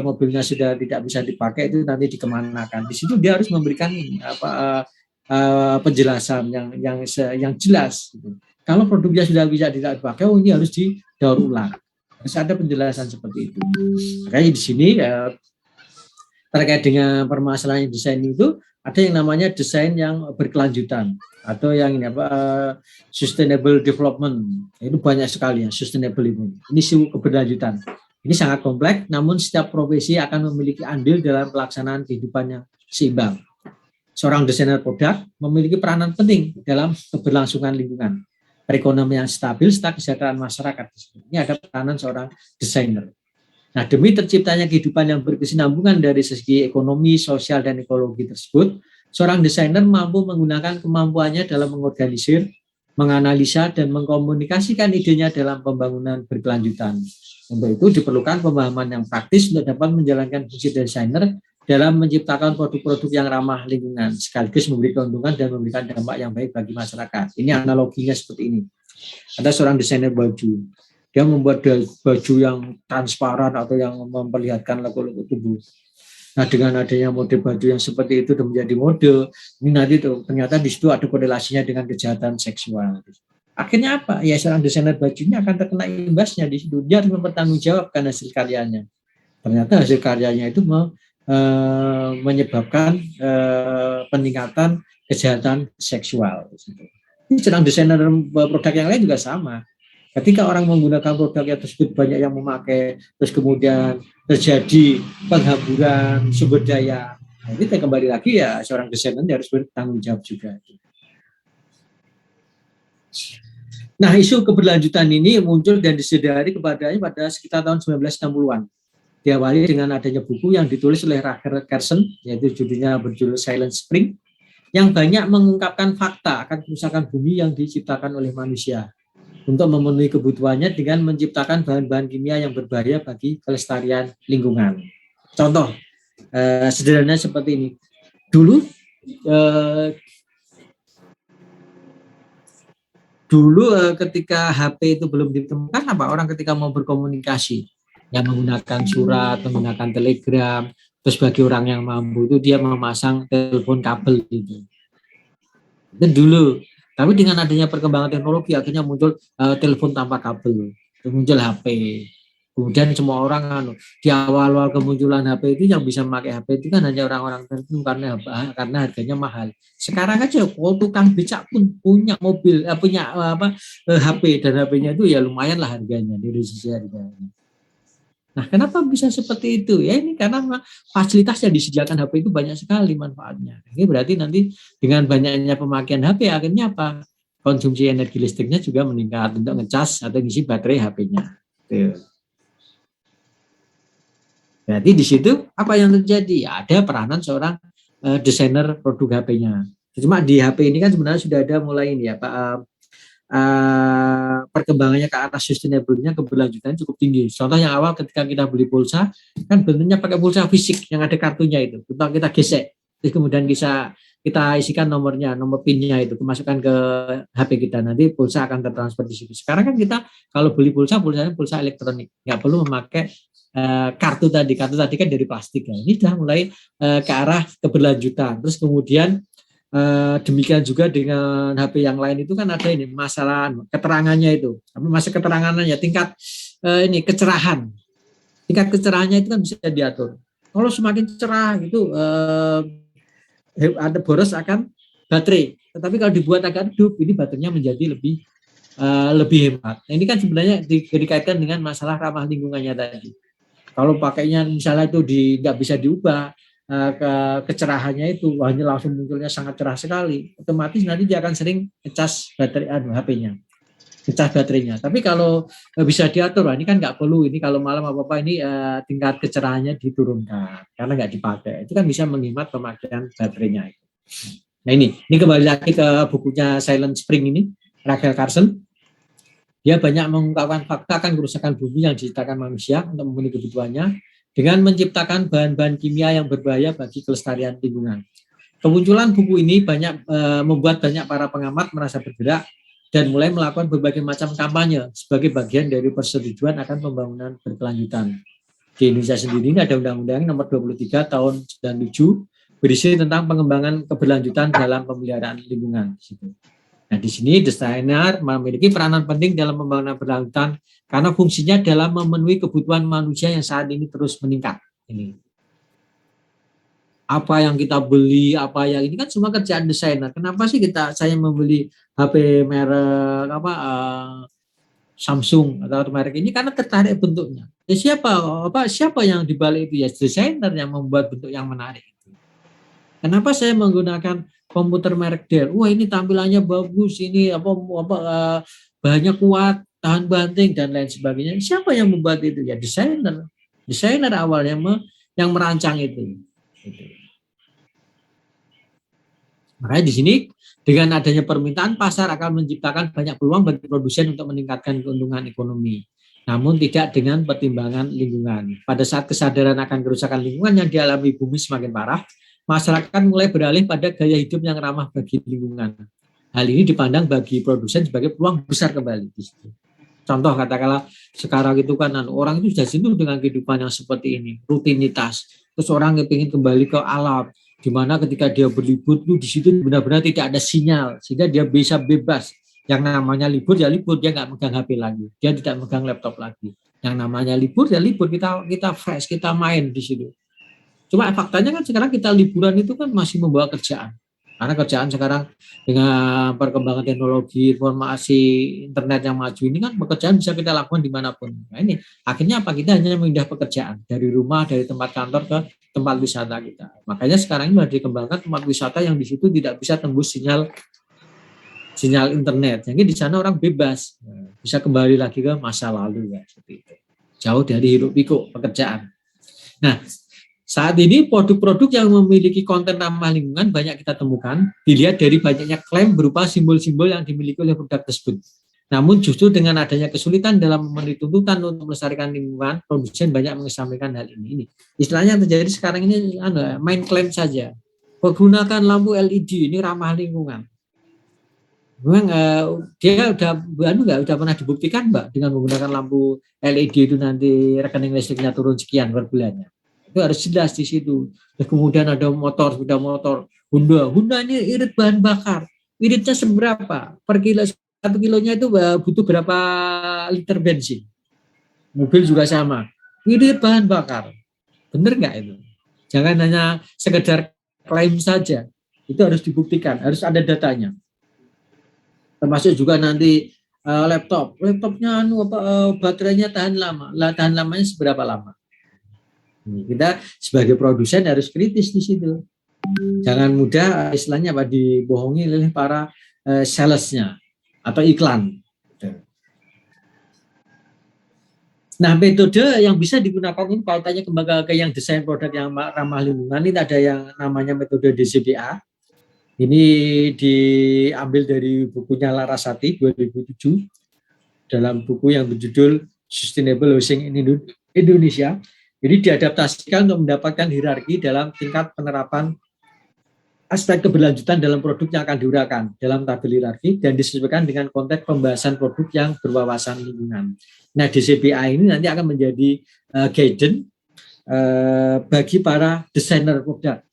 mobilnya sudah tidak bisa dipakai itu nanti dikemanakan. Di situ dia harus memberikan penjelasan yang jelas. Kalau produknya sudah bisa tidak dipakai, ini harus didaur ulang. Harus ada penjelasan seperti itu. Makanya di sini terkait dengan permasalahan desain itu ada yang namanya desain yang berkelanjutan atau yang sustainable development. Itu banyak sekali ya sustainable ini. Ini keberlanjutan. Ini sangat kompleks, namun setiap profesi akan memiliki andil dalam pelaksanaan kehidupan yang seimbang. Seorang desainer produk memiliki peranan penting dalam keberlangsungan lingkungan, perekonomian stabil, serta kesejahteraan masyarakat. Ini ada peranan seorang desainer. Nah, demi terciptanya kehidupan yang berkesinambungan dari segi ekonomi, sosial, dan ekologi tersebut, seorang desainer mampu menggunakan kemampuannya dalam mengorganisir, menganalisa, dan mengkomunikasikan idenya dalam pembangunan berkelanjutan. Untuk itu diperlukan pemahaman yang praktis untuk dapat menjalankan fungsi desainer dalam menciptakan produk-produk yang ramah lingkungan, sekaligus memberi keuntungan dan memberikan dampak yang baik bagi masyarakat. Ini analoginya seperti ini. Ada seorang desainer baju, dia membuat baju yang transparan atau yang memperlihatkan lekuk-lekuk tubuh. Nah, dengan adanya model baju yang seperti itu menjadi mode, ini nanti ternyata di situ ada korelasinya dengan kejahatan seksual. Akhirnya apa? Ya seorang desainer bajunya akan terkena imbasnya di situ. Dia harus mempertanggungjawabkan hasil karyanya. Ternyata hasil karyanya itu menyebabkan peningkatan kejahatan seksual. Ini seorang desainer produk yang lain juga sama. Ketika orang menggunakan produk yang tersebut banyak yang memakai, terus kemudian terjadi penghamburan sumber daya. Nah, ini kembali lagi ya seorang desainer harus bertanggung jawab juga. Nah, isu keberlanjutan ini muncul dan disadari kepadanya pada sekitar tahun 1960-an. Diawali dengan adanya buku yang ditulis oleh Rutger Carson, yaitu judulnya berjudul Silent Spring, yang banyak mengungkapkan fakta akan kerusakan bumi yang diciptakan oleh manusia untuk memenuhi kebutuhannya dengan menciptakan bahan-bahan kimia yang berbahaya bagi kelestarian lingkungan. Contoh sederhana seperti ini. Dulu ketika HP itu belum ditemukan, orang ketika mau berkomunikasi yang menggunakan surat, menggunakan telegram, terus bagi orang yang mampu itu dia memasang telepon kabel gitu. Itu dulu. Tapi dengan adanya perkembangan teknologi akhirnya muncul telepon tanpa kabel, muncul HP. Kemudian semua orang di awal-awal kemunculan HP itu yang bisa memakai HP itu kan hanya orang-orang tertentu karena harganya mahal. Sekarang aja tukang becak pun punya mobil, HP dan HP-nya itu ya lumayan lah harganya dari sisi harganya. Nah, kenapa bisa seperti itu? Ya ini karena fasilitas yang disediakan HP itu banyak sekali manfaatnya. Ini berarti nanti dengan banyaknya pemakaian HP akhirnya apa? Konsumsi energi listriknya juga meningkat untuk ngecas atau ngisi baterai HP-nya. Berarti di situ apa yang terjadi? Ya, ada peranan seorang desainer produk HP-nya. Cuma di HP ini kan sebenarnya sudah ada mulai ini ya Pak, perkembangannya ke arah sustainable-nya keberlanjutan cukup tinggi. Contoh yang awal ketika kita beli pulsa kan bentuknya pakai pulsa fisik yang ada kartunya itu. Kita gesek, terus kemudian kita isikan nomor PIN-nya itu, masukkan ke HP kita, nanti pulsa akan tertransfer di situ. Sekarang kan kita kalau beli pulsanya pulsa elektronik, nggak perlu memakai kartu tadi kan dari plastik ya. Ini sudah mulai ke arah keberlanjutan. Terus kemudian Demikian juga dengan HP yang lain itu kan ada ini masalah keterangannya itu. Tapi masa keterangannya tingkat ini kecerahan. Tingkat kecerahannya itu kan bisa diatur. Kalau semakin cerah gitu ada boros akan baterai. Tetapi kalau dibuat agak redup, ini baterainya menjadi lebih hemat. Nah, ini kan sebenarnya dikaitkan dengan masalah ramah lingkungannya tadi. Kalau pakainya misalnya itu nggak bisa diubah, kecerahannya itu hanya langsung munculnya sangat cerah sekali, otomatis nanti dia akan sering ngecas baterai HP-nya, ngecas baterainya. Tapi kalau bisa diatur, ini kan nggak perlu, ini kalau malam apa-apa ini tingkat kecerahannya diturunkan karena nggak dipakai, itu kan bisa menghemat pemakaian baterainya. Nah ini kembali lagi ke bukunya Silent Spring ini, Rachel Carson. Dia banyak mengungkapkan fakta akan kerusakan bumi yang diciptakan manusia untuk memenuhi kebutuhannya dengan menciptakan bahan-bahan kimia yang berbahaya bagi kelestarian lingkungan. Kemunculan buku ini membuat banyak para pengamat merasa bergerak dan mulai melakukan berbagai macam kampanye sebagai bagian dari persetujuan akan pembangunan berkelanjutan. Di Indonesia sendiri ini ada Undang-Undang Nomor 23 Tahun 97 berisi tentang pengembangan keberlanjutan dalam pemeliharaan lingkungan. Nah, di sini desainer memiliki peranan penting dalam pembangunan berkelanjutan karena fungsinya dalam memenuhi kebutuhan manusia yang saat ini terus meningkat. Ini apa yang kita beli, ini kan semua kerjaan desainer. Kenapa sih saya membeli HP merek Samsung atau merek ini? Karena tertarik bentuknya. Siapa yang dibalik itu? Ya desainer yang membuat bentuk yang menarik. Kenapa saya menggunakan komputer merek Dell? Wah, ini tampilannya bagus, ini bahannya kuat, tahan banting dan lain sebagainya. Siapa yang membuat itu? Ya desainer. Desainer awalnya yang merancang itu. Makanya di sini dengan adanya permintaan, pasar akan menciptakan banyak peluang bagi produsen untuk meningkatkan keuntungan ekonomi. Namun tidak dengan pertimbangan lingkungan. Pada saat kesadaran akan kerusakan lingkungan yang dialami bumi semakin parah, masyarakat mulai beralih pada gaya hidup yang ramah bagi lingkungan. Hal ini dipandang bagi produsen sebagai peluang besar kembali. Contoh katakanlah sekarang itu kan orang itu sudah jenuh dengan kehidupan yang seperti ini, rutinitas. Terus orang ingin kembali ke alam, di mana ketika dia berlibur tuh di situ benar-benar tidak ada sinyal, sehingga dia bisa bebas. Yang namanya libur ya libur, dia nggak megang HP lagi, dia tidak megang laptop lagi. Yang namanya libur ya libur, kita fresh, kita main di situ. Cuma faktanya kan sekarang kita liburan itu kan masih membawa kerjaan. Karena kerjaan sekarang dengan perkembangan teknologi, informasi, internet yang maju ini kan pekerjaan bisa kita lakukan dimanapun. Nah ini akhirnya apa? Kita hanya memindah pekerjaan dari rumah, dari tempat kantor ke tempat wisata kita. Makanya sekarang ini harus dikembangkan tempat wisata yang di situ tidak bisa tembus sinyal internet. Jadi di sana orang bebas, bisa kembali lagi ke masa lalu ya seperti itu. Jauh dari hiruk pikuk pekerjaan. Nah, saat ini produk-produk yang memiliki konten ramah lingkungan banyak kita temukan, dilihat dari banyaknya klaim berupa simbol-simbol yang dimiliki oleh produk tersebut. Namun justru dengan adanya kesulitan dalam memenuhi tuntutan untuk melestarikan lingkungan, produsen banyak mengesampingkan hal ini. Istilahnya yang terjadi sekarang ini main klaim saja. Menggunakan lampu LED ini ramah lingkungan. Memang dia udah pernah dibuktikan Mbak dengan menggunakan lampu LED itu nanti rekening listriknya turun sekian per bulannya. Itu harus jelas di situ. Dan kemudian ada sepeda motor Honda ini irit bahan bakar, iritnya seberapa per kilo, 1 kilonya itu butuh berapa liter bensin. Mobil juga sama, irit bahan bakar, bener nggak itu? Jangan hanya sekedar klaim saja, itu harus dibuktikan, harus ada datanya. Termasuk juga nanti laptopnya baterainya tahan lamanya seberapa lama. Kita sebagai produsen harus kritis di situ. Jangan mudah istilahnya dibohongi oleh para salesnya atau iklan. Nah, metode yang bisa digunakan ini kaitannya ke yang desain produk yang ramah lingkungan ini ada yang namanya metode DCBA. Ini diambil dari bukunya Larasati 2007 dalam buku yang berjudul Sustainable Housing in Indonesia. Jadi diadaptasikan untuk mendapatkan hierarki dalam tingkat penerapan aspek keberlanjutan dalam produk yang akan diuraikan dalam tabel hierarki dan disesuaikan dengan konteks pembahasan produk yang berwawasan lingkungan. Nah, DCBA ini nanti akan menjadi guidance bagi para desainer produk.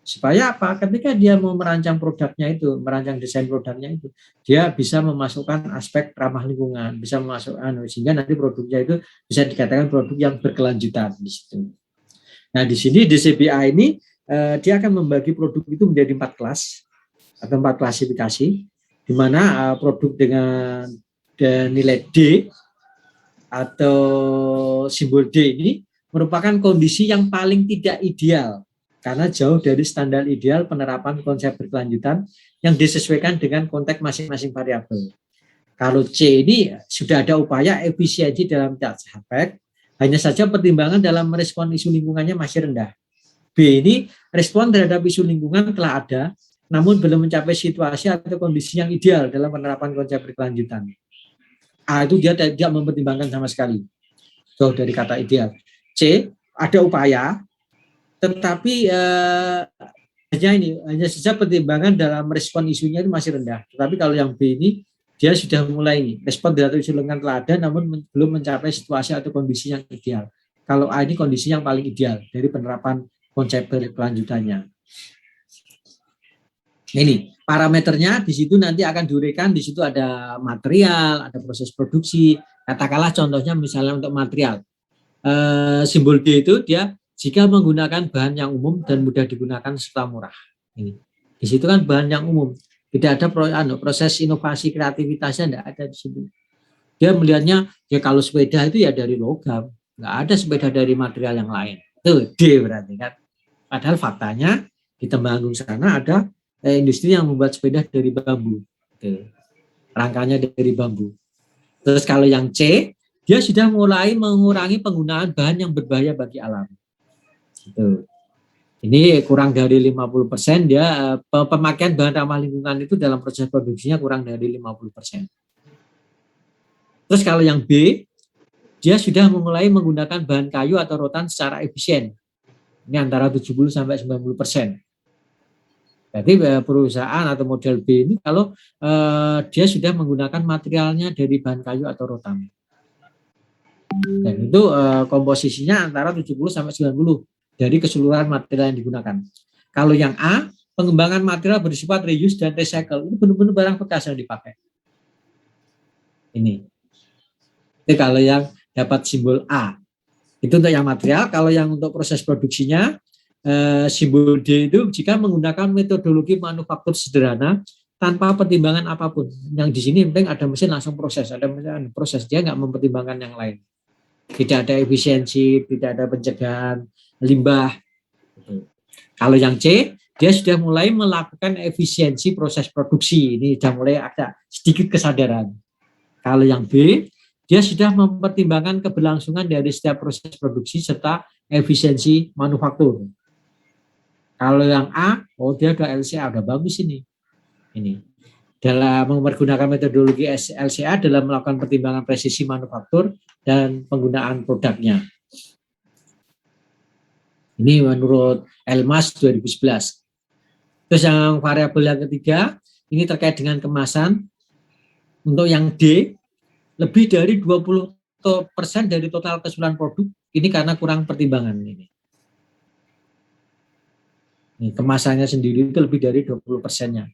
Supaya apa? Ketika dia mau merancang produknya itu, merancang desain produknya itu, dia bisa memasukkan aspek ramah lingkungan, bisa memasukkan sehingga nanti produknya itu bisa dikatakan produk yang berkelanjutan di situ. Nah, di sini DCBA ini dia akan membagi produk itu menjadi 4 kelas atau 4 klasifikasi, di mana produk dengan nilai D atau simbol D ini merupakan kondisi yang paling tidak ideal karena jauh dari standar ideal penerapan konsep berkelanjutan yang disesuaikan dengan konteks masing-masing variabel. Kalau C ini sudah ada upaya efisiensi dalam tercapai, hanya saja pertimbangan dalam merespon isu lingkungannya masih rendah. B ini respon terhadap isu lingkungan telah ada, namun belum mencapai situasi atau kondisi yang ideal dalam penerapan konsep berkelanjutan. A itu dia tidak mempertimbangkan sama sekali, jauh dari kata ideal. C, ada upaya, tetapi hanya saja pertimbangan dalam respon isunya itu masih rendah. Tetapi kalau yang B ini, dia sudah mulai ini, respon terhadap isu lingkungan telah ada, namun belum mencapai situasi atau kondisi yang ideal. Kalau A ini kondisi yang paling ideal dari penerapan konsep berkelanjutannya. Ini parameternya di situ nanti akan diuraikan, di situ ada material, ada proses produksi. Katakanlah contohnya misalnya untuk material. Simbol D itu dia jika menggunakan bahan yang umum dan mudah digunakan serta murah. Ini. Di situ kan bahan yang umum. Tidak ada proses inovasi kreativitasnya, tidak ada di situ. Dia melihatnya ya kalau sepeda itu ya dari logam, nggak ada sepeda dari material yang lain. Itu D berarti kan. Padahal faktanya di Temanggung sana ada industri yang membuat sepeda dari bambu. Rangkanya dari bambu. Terus kalau yang C, dia sudah mulai mengurangi penggunaan bahan yang berbahaya bagi alam. Gitu. Ini kurang dari 50%, dia pemakaian bahan ramah lingkungan itu dalam proses produksinya kurang dari 50%. Terus kalau yang B, dia sudah mulai menggunakan bahan kayu atau rotan secara efisien. Ini antara 70 sampai 90%. Jadi perusahaan atau model B ini kalau dia sudah menggunakan materialnya dari bahan kayu atau rotan. Dan itu komposisinya antara 70 sampai 90 dari keseluruhan material yang digunakan. Kalau yang A, pengembangan material bersifat reuse dan recycle. Ini benar-benar barang bekas yang dipakai. Ini. Jadi kalau yang dapat simbol A, itu untuk yang material. Kalau yang untuk proses produksinya, simbol D itu jika menggunakan metodologi manufaktur sederhana tanpa pertimbangan apapun. Yang di sini penting ada mesin langsung proses, ada mesin proses, dia nggak mempertimbangkan yang lain. Tidak ada efisiensi, tidak ada pencegahan limbah. Kalau yang C, dia sudah mulai melakukan efisiensi proses produksi. Ini sudah mulai ada sedikit kesadaran. Kalau yang B, dia sudah mempertimbangkan keberlangsungan dari setiap proses produksi serta efisiensi manufaktur. Kalau yang A, dia udah LCA, udah bagus ini. Ini. Dalam menggunakan metodologi LCA dalam melakukan pertimbangan presisi manufaktur dan penggunaan produknya. Ini menurut Elmas 2011. Terus yang variabel yang ketiga, ini terkait dengan kemasan. Untuk yang D, lebih dari 20% dari total keseluruhan produk, ini karena kurang pertimbangan ini. Ini kemasannya sendiri itu lebih dari 20%-nya.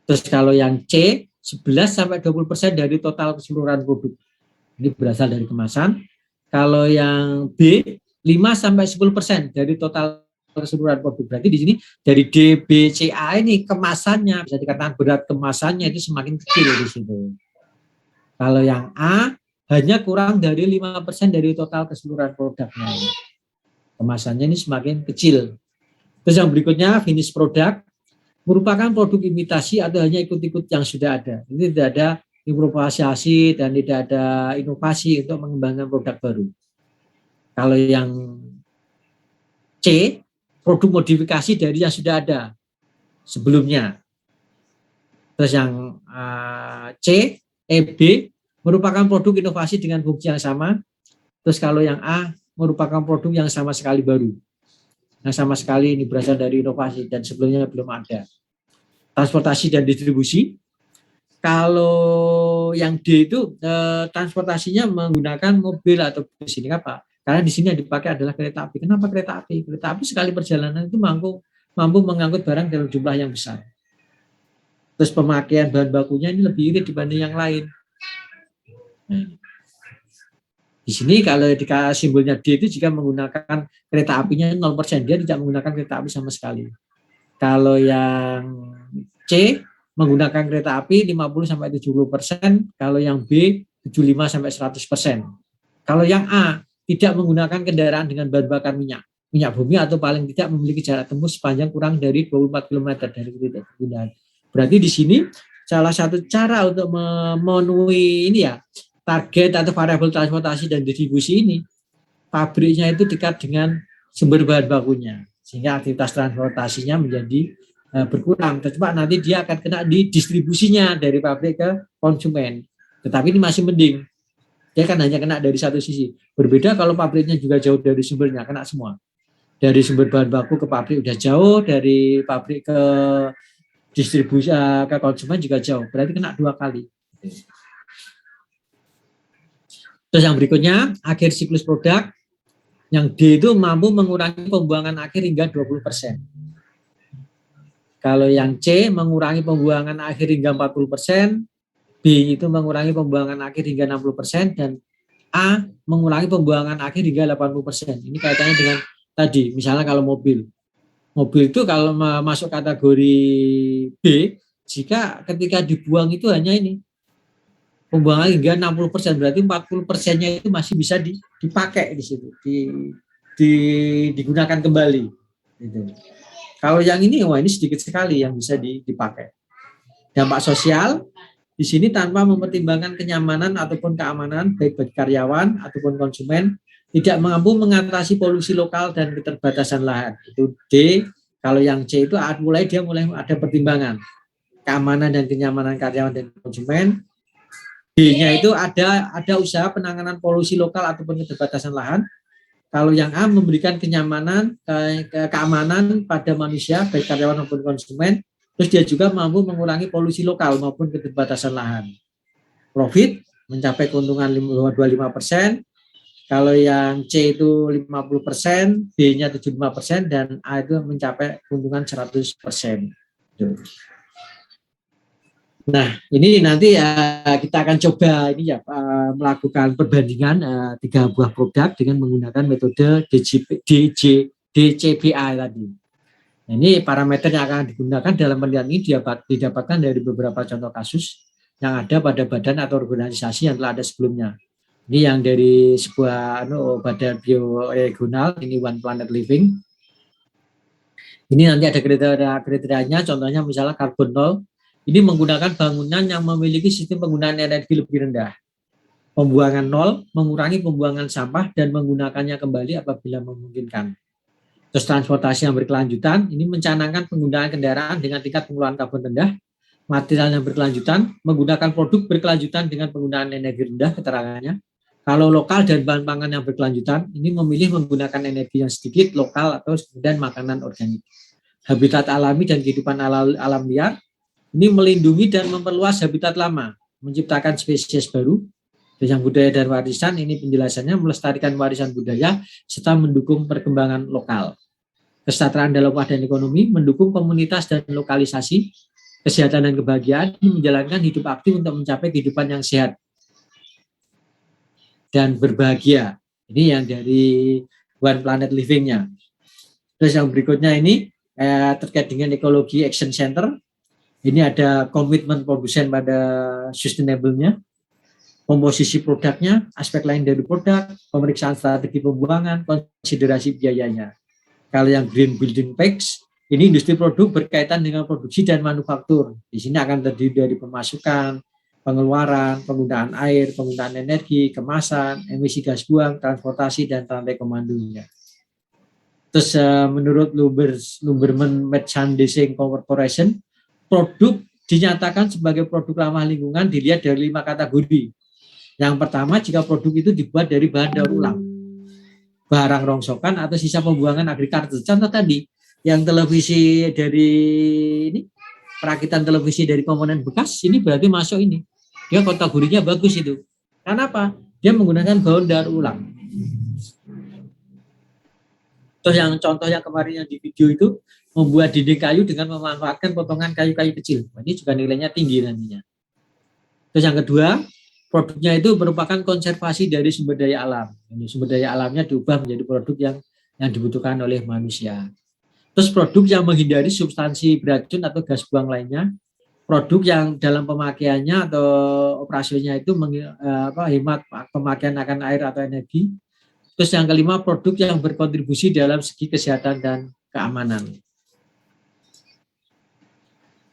Terus kalau yang C, 11-20% dari total keseluruhan produk. Ini berasal dari kemasan. Kalau yang B, 5-10% dari total keseluruhan produk. Berarti di sini dari D, B, C, A ini kemasannya, bisa dikatakan berat kemasannya itu semakin kecil di situ. Kalau yang A, hanya kurang dari 5% dari total keseluruhan produknya. Kemasannya ini semakin kecil. Terus yang berikutnya, finish product, merupakan produk imitasi atau hanya ikut-ikut yang sudah ada. Ini tidak ada improvisasi dan tidak ada inovasi untuk mengembangkan produk baru. Kalau yang C, produk modifikasi dari yang sudah ada sebelumnya. Terus yang C, B, merupakan produk inovasi dengan fungsi yang sama. Terus kalau yang A, merupakan produk yang sama sekali baru. Nah, sama sekali ini berasal dari inovasi dan sebelumnya belum ada. Transportasi dan distribusi. Kalau yang D itu transportasinya menggunakan mobil atau bus. Ini apa? Karena di sini yang dipakai adalah kereta api. Kenapa kereta api? Kereta api sekali perjalanan itu mampu mampu mengangkut barang dalam jumlah yang besar. Terus pemakaian bahan bakunya ini lebih irit dibanding yang lain. Di sini kalau dikasih simbolnya D itu jika menggunakan kereta apinya 0%, dia tidak menggunakan kereta api sama sekali. Kalau yang C menggunakan kereta api 50-70%, kalau yang B 75-100%. Kalau yang A tidak menggunakan kendaraan dengan bahan bakar minyak bumi atau paling tidak memiliki jarak tempuh sepanjang kurang dari 24 km dari titik penggunaan. Berarti di sini salah satu cara untuk memenuhi ini ya target atau variabel transportasi dan distribusi ini, pabriknya itu dekat dengan sumber bahan bakunya, sehingga aktivitas transportasinya menjadi berkurang. Coba nanti dia akan kena di distribusinya dari pabrik ke konsumen. Tetapi ini masih mending. Dia kan hanya kena dari satu sisi. Berbeda kalau pabriknya juga jauh dari sumbernya, kena semua. Dari sumber bahan baku ke pabrik udah jauh, dari pabrik ke distribusi ke konsumen juga jauh. Berarti kena 2 kali. Terus yang berikutnya, akhir siklus produk. Yang D itu mampu mengurangi pembuangan akhir hingga 20%. Kalau yang C mengurangi pembuangan akhir hingga 40%, B itu mengurangi pembuangan akhir hingga 60%, dan A mengurangi pembuangan akhir hingga 80%. Ini kaitannya dengan tadi, misalnya kalau mobil itu kalau masuk kategori B, jika ketika dibuang itu hanya ini, pembuangan hingga 60%, berarti 40%-nya itu masih bisa dipakai di situ, digunakan kembali. Gitu. Kalau yang ini, wah ini sedikit sekali yang bisa dipakai. Dampak sosial, di sini tanpa mempertimbangkan kenyamanan ataupun keamanan, baik bagi karyawan ataupun konsumen, tidak mampu mengatasi polusi lokal dan keterbatasan lahan. Itu D. Kalau yang C itu mulai ada pertimbangan keamanan dan kenyamanan karyawan dan konsumen. D-nya itu ada usaha penanganan polusi lokal ataupun keterbatasan lahan. Kalau yang A memberikan kenyamanan, keamanan pada manusia, baik karyawan maupun konsumen. Terus dia juga mampu mengurangi polusi lokal maupun keterbatasan lahan. Profit mencapai keuntungan 25%. Kalau yang C itu 50%, B-nya 75%, dan A itu mencapai keuntungan 100%. Nah, ini nanti kita akan coba ini ya melakukan perbandingan 3 buah produk dengan menggunakan metode DCBA tadi. Nah, ini parameter yang akan digunakan dalam penelitian ini didapatkan dari beberapa contoh kasus yang ada pada badan atau organisasi yang telah ada sebelumnya. Ini yang dari sebuah badan bioregional, ini One Planet Living. Ini nanti ada kriterianya, contohnya misalnya karbon nol. Ini menggunakan bangunan yang memiliki sistem penggunaan energi lebih rendah. Pembuangan nol, mengurangi pembuangan sampah dan menggunakannya kembali apabila memungkinkan. Terus transportasi yang berkelanjutan, ini mencanangkan penggunaan kendaraan dengan tingkat pengeluaran karbon rendah. Material yang berkelanjutan, menggunakan produk berkelanjutan dengan penggunaan energi rendah keterangannya. Kalau lokal dan bahan pangan yang berkelanjutan, ini memilih menggunakan energi yang sedikit, lokal, atau kemudian makanan organik. Habitat alami dan kehidupan alam liar, ini melindungi dan memperluas habitat lama, menciptakan spesies baru. Dan yang budaya dan warisan, ini penjelasannya melestarikan warisan budaya, serta mendukung perkembangan lokal. Kesejahteraan dalam upah dan ekonomi, mendukung komunitas dan lokalisasi. Kesehatan dan kebahagiaan, ini menjalankan hidup aktif untuk mencapai kehidupan yang sehat dan berbahagia. Ini yang dari One Planet Living-nya. Terus yang berikutnya ini terkait dengan Ekologi Action Center. Ini ada komitmen produsen pada sustainable-nya, komposisi produknya, aspek lain dari produk, pemeriksaan strategi pembuangan, konsiderasi biayanya. Kalau yang Green Building Packs, ini industri produk berkaitan dengan produksi dan manufaktur. Di sini akan terdiri dari pemasukan, pengeluaran, penggunaan air, penggunaan energi, kemasan, emisi gas buang, transportasi, dan rantai komandonya. Terus menurut Lumberman Merchandising Corporation, produk dinyatakan sebagai produk ramah lingkungan dilihat dari 5 kategori. Yang pertama, jika produk itu dibuat dari bahan daur ulang, barang rongsokan atau sisa pembuangan agrikultur. Contoh tadi, yang televisi dari ini, perakitan televisi dari komponen bekas, ini berarti masuk ini. Dia kategorinya bagus itu. Karena apa? Dia menggunakan bahan daur ulang. Terus yang contoh yang kemarin yang di video itu, membuat dinding kayu dengan memanfaatkan potongan kayu-kayu kecil. Ini juga nilainya tinggi nantinya. Terus yang kedua, produknya itu merupakan konservasi dari sumber daya alam. Ini sumber daya alamnya diubah menjadi produk yang dibutuhkan oleh manusia. Terus produk yang menghindari substansi beracun atau gas buang lainnya, produk yang dalam pemakaiannya atau operasinya itu hemat pemakaian akan air atau energi. Terus yang kelima, produk yang berkontribusi dalam segi kesehatan dan keamanan.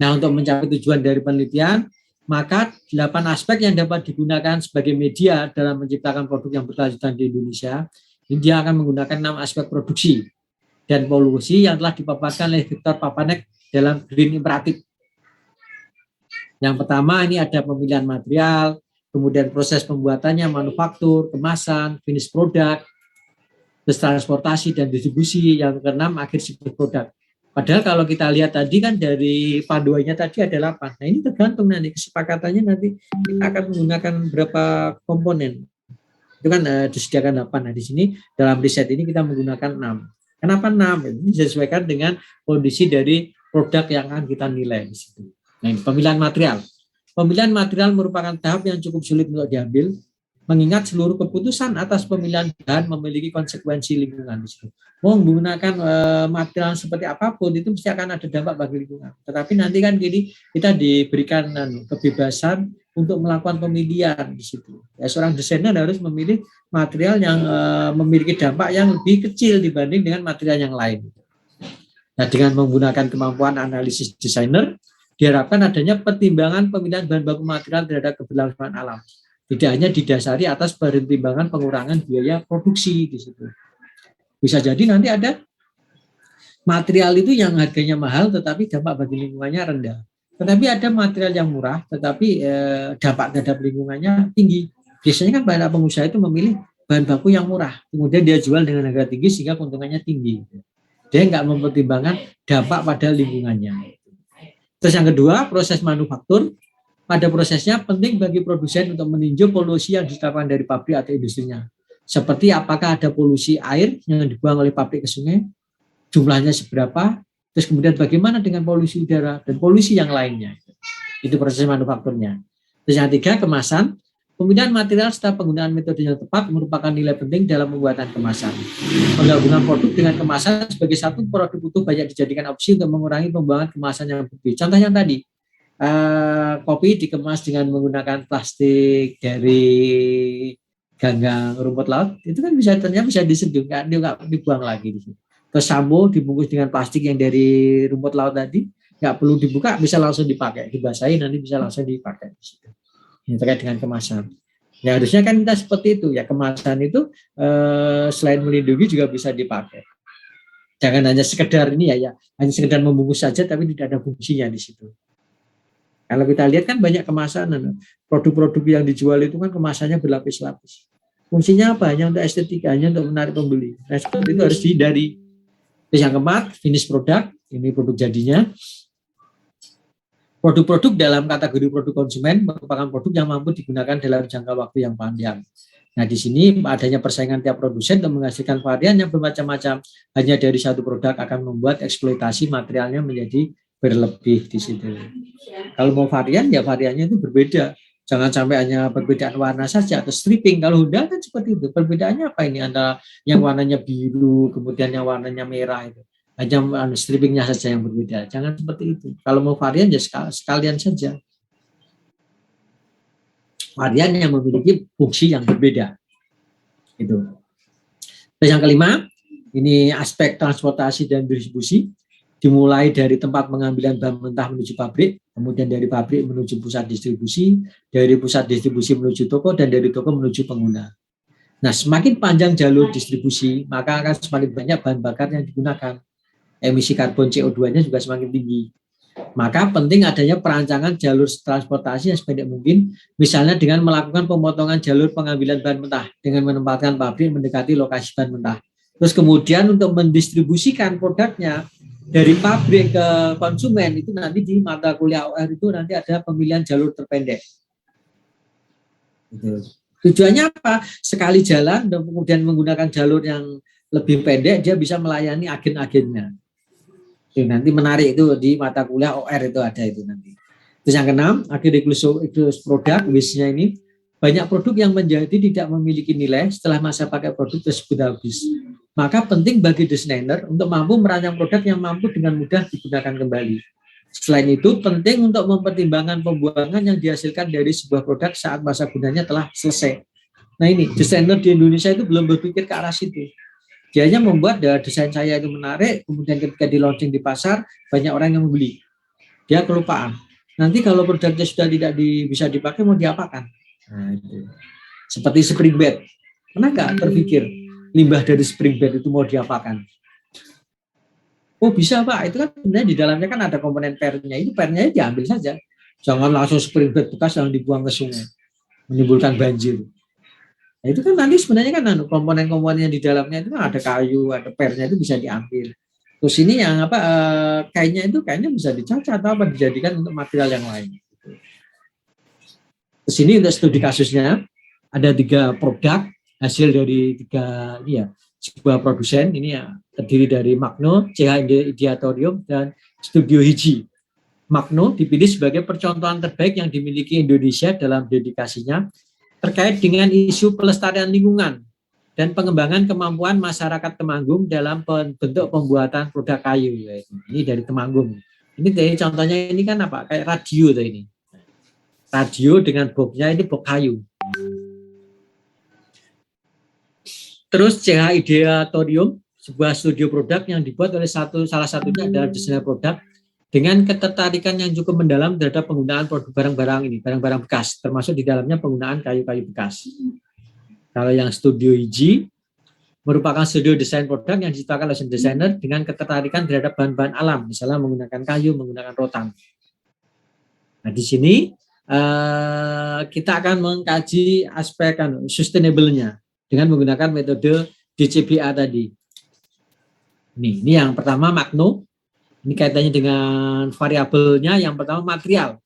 Nah, untuk mencapai tujuan dari penelitian, maka 8 aspek yang dapat digunakan sebagai media dalam menciptakan produk yang berkelanjutan di Indonesia. Ini dia akan menggunakan 6 aspek produksi dan polusi yang telah dipaparkan oleh Victor Papanek dalam Green Imperative. Yang pertama ini ada pemilihan material, kemudian proses pembuatannya, manufaktur, kemasan, finish product, terus transportasi dan distribusi. Yang keenam akhir siklus produk. Padahal kalau kita lihat tadi kan dari panduannya tadi ada 8. Nah ini tergantung nanti kesepakatannya, nanti kita akan menggunakan berapa komponen. Itu kan disediakan 8. Nah di sini dalam riset ini kita menggunakan 6. Kenapa 6? Ini disesuaikan dengan kondisi dari produk yang akan kita nilai di situ. Nah ini pemilihan material. Pemilihan material merupakan tahap yang cukup sulit untuk diambil, mengingat seluruh keputusan atas pemilihan bahan memiliki konsekuensi lingkungan di situ. Mau menggunakan material seperti apapun itu pasti akan ada dampak bagi lingkungan. Tetapi nanti kan gini, kita diberikan kebebasan untuk melakukan pemilihan di situ. Ya, seorang desainer harus memilih material yang memiliki dampak yang lebih kecil dibanding dengan material yang lain. Nah, dengan menggunakan kemampuan analisis desainer, diharapkan adanya pertimbangan pemilihan bahan baku material terhadap keberlangsungan alam. Tidak hanya didasari atas pertimbangan pengurangan biaya produksi di situ. Bisa jadi nanti ada material itu yang harganya mahal tetapi dampak bagi lingkungannya rendah. Tetapi ada material yang murah tetapi dampak terhadap lingkungannya tinggi. Biasanya kan banyak pengusaha itu memilih bahan baku yang murah, kemudian dia jual dengan harga tinggi sehingga keuntungannya tinggi. Dia nggak mempertimbangkan dampak pada lingkungannya. Terus yang kedua, proses manufaktur. Pada prosesnya penting bagi produsen untuk meninjau polusi yang disebabkan dari pabrik atau industrinya. Seperti apakah ada polusi air yang dibuang oleh pabrik ke sungai, jumlahnya seberapa, terus kemudian bagaimana dengan polusi udara dan polusi yang lainnya. Itu proses manufakturnya. Terus yang ketiga, kemasan. Pemilihan material serta penggunaan metode yang tepat merupakan nilai penting dalam pembuatan kemasan. Penggabungan produk dengan kemasan sebagai satu produk utuh banyak dijadikan opsi untuk mengurangi pembuangan kemasan yang berlebih. Contohnya tadi, kopi dikemas dengan menggunakan plastik dari ganggang rumput laut, itu kan ternyata bisa diseduh, nggak dibuang lagi. Terus sampo dibungkus dengan plastik yang dari rumput laut tadi, nggak perlu dibuka, bisa langsung dipakai, dibasahi nanti bisa langsung dipakai. Ini terkait dengan kemasan. Ya harusnya kan kita seperti itu ya, kemasan itu selain melindungi juga bisa dipakai. Jangan hanya sekedar ini ya, hanya sekedar membungkus saja tapi tidak ada fungsinya di situ. Kalau kita lihat kan banyak kemasan, produk-produk yang dijual itu kan kemasannya berlapis-lapis. Fungsinya apa? Hanya untuk estetika, hanya untuk menarik pembeli. Nah, seperti itu harus dihindari. Terus yang keempat, finish product, ini produk jadinya. Produk-produk dalam kategori produk konsumen merupakan produk yang mampu digunakan dalam jangka waktu yang panjang. Nah, di sini adanya persaingan tiap produsen untuk menghasilkan varian yang bermacam-macam. Hanya dari satu produk akan membuat eksploitasi materialnya menjadi berlebih di situ. Kalau mau varian, ya variannya itu berbeda. Jangan sampai hanya perbedaan warna saja atau stripping. Kalau Honda kan seperti itu. Perbedaannya apa ini antara yang warnanya biru, kemudian yang warnanya merah itu. Hanya strippingnya saja yang berbeda. Jangan seperti itu. Kalau mau varian ya sekalian saja. Varian yang memiliki fungsi yang berbeda. Itu. Terus yang kelima, ini aspek transportasi dan distribusi. Dimulai dari tempat pengambilan bahan mentah menuju pabrik, kemudian dari pabrik menuju pusat distribusi, dari pusat distribusi menuju toko, dan dari toko menuju pengguna. Nah, semakin panjang jalur distribusi, maka akan semakin banyak bahan bakar yang digunakan. Emisi karbon CO2-nya juga semakin tinggi. Maka penting adanya perancangan jalur transportasi yang sependek mungkin, misalnya dengan melakukan pemotongan jalur pengambilan bahan mentah, dengan menempatkan pabrik mendekati lokasi bahan mentah. Terus kemudian untuk mendistribusikan produknya dari pabrik ke konsumen, itu nanti di mata kuliah OR itu nanti ada pemilihan jalur terpendek. Tujuannya apa? Sekali jalan dan kemudian menggunakan jalur yang lebih pendek, dia bisa melayani agen-agennya. Itu nanti menarik itu di mata kuliah OR itu ada itu nanti. Terus yang keenam, akhir inklusi produk, WIS-nya ini banyak produk yang menjadi tidak memiliki nilai setelah masa pakai produk tersebut habis. Maka penting bagi desainer untuk mampu merancang produk yang mampu dengan mudah digunakan kembali. Selain itu, penting untuk mempertimbangkan pembuangan yang dihasilkan dari sebuah produk saat masa gunanya telah selesai. Nah ini, desainer di Indonesia itu belum berpikir ke arah situ. Dia hanya membuat desain saya itu menarik, kemudian ketika di launching di pasar, banyak orang yang membeli. Dia kelupaan. Nanti kalau produknya sudah tidak bisa dipakai, mau diapakan? Nah, itu. Seperti spring bed. Pernah nggak terpikir limbah dari spring bed itu mau diapakan? Oh bisa Pak, itu kan sebenarnya di dalamnya kan ada komponen pernya, itu pernya diambil saja. Jangan langsung spring bed bekas yang dibuang ke sungai, menimbulkan banjir. Nah, itu kan nanti sebenarnya kan komponen-komponen yang di dalamnya itu kan ada kayu, ada pernya itu bisa diambil. Terus ini yang kainnya itu kayaknya bisa dicacat atau apa dijadikan untuk material yang lain. Terus ini untuk studi kasusnya ada 3 produk hasil dari 3 ini ya. Sebuah produsen ini ya terdiri dari Magno, CH Ideatorium, dan Studio Hiji. Magno dipilih sebagai percontohan terbaik yang dimiliki Indonesia dalam dedikasinya terkait dengan isu pelestarian lingkungan dan pengembangan kemampuan masyarakat Temanggung dalam bentuk pembuatan produk kayu. Ini dari Temanggung. Ini dari contohnya ini kan apa? Kayak radio tuh ini. Radio dengan boxnya ini box kayu. Terus CH Ideatorium, sebuah studio produk yang dibuat oleh salah satunya adalah desainer produk dengan ketertarikan yang cukup mendalam terhadap penggunaan produk barang-barang ini, barang-barang bekas, termasuk di dalamnya penggunaan kayu-kayu bekas. Kalau yang Studio Hiji merupakan studio desain produk yang diciptakan oleh desainer dengan ketertarikan terhadap bahan-bahan alam, misalnya menggunakan kayu, menggunakan rotan. Nah di sini kita akan mengkaji aspek sustainable-nya dengan menggunakan metode DCBA tadi. Ini yang pertama Magno. Ini kaitannya dengan variabelnya. Yang pertama material.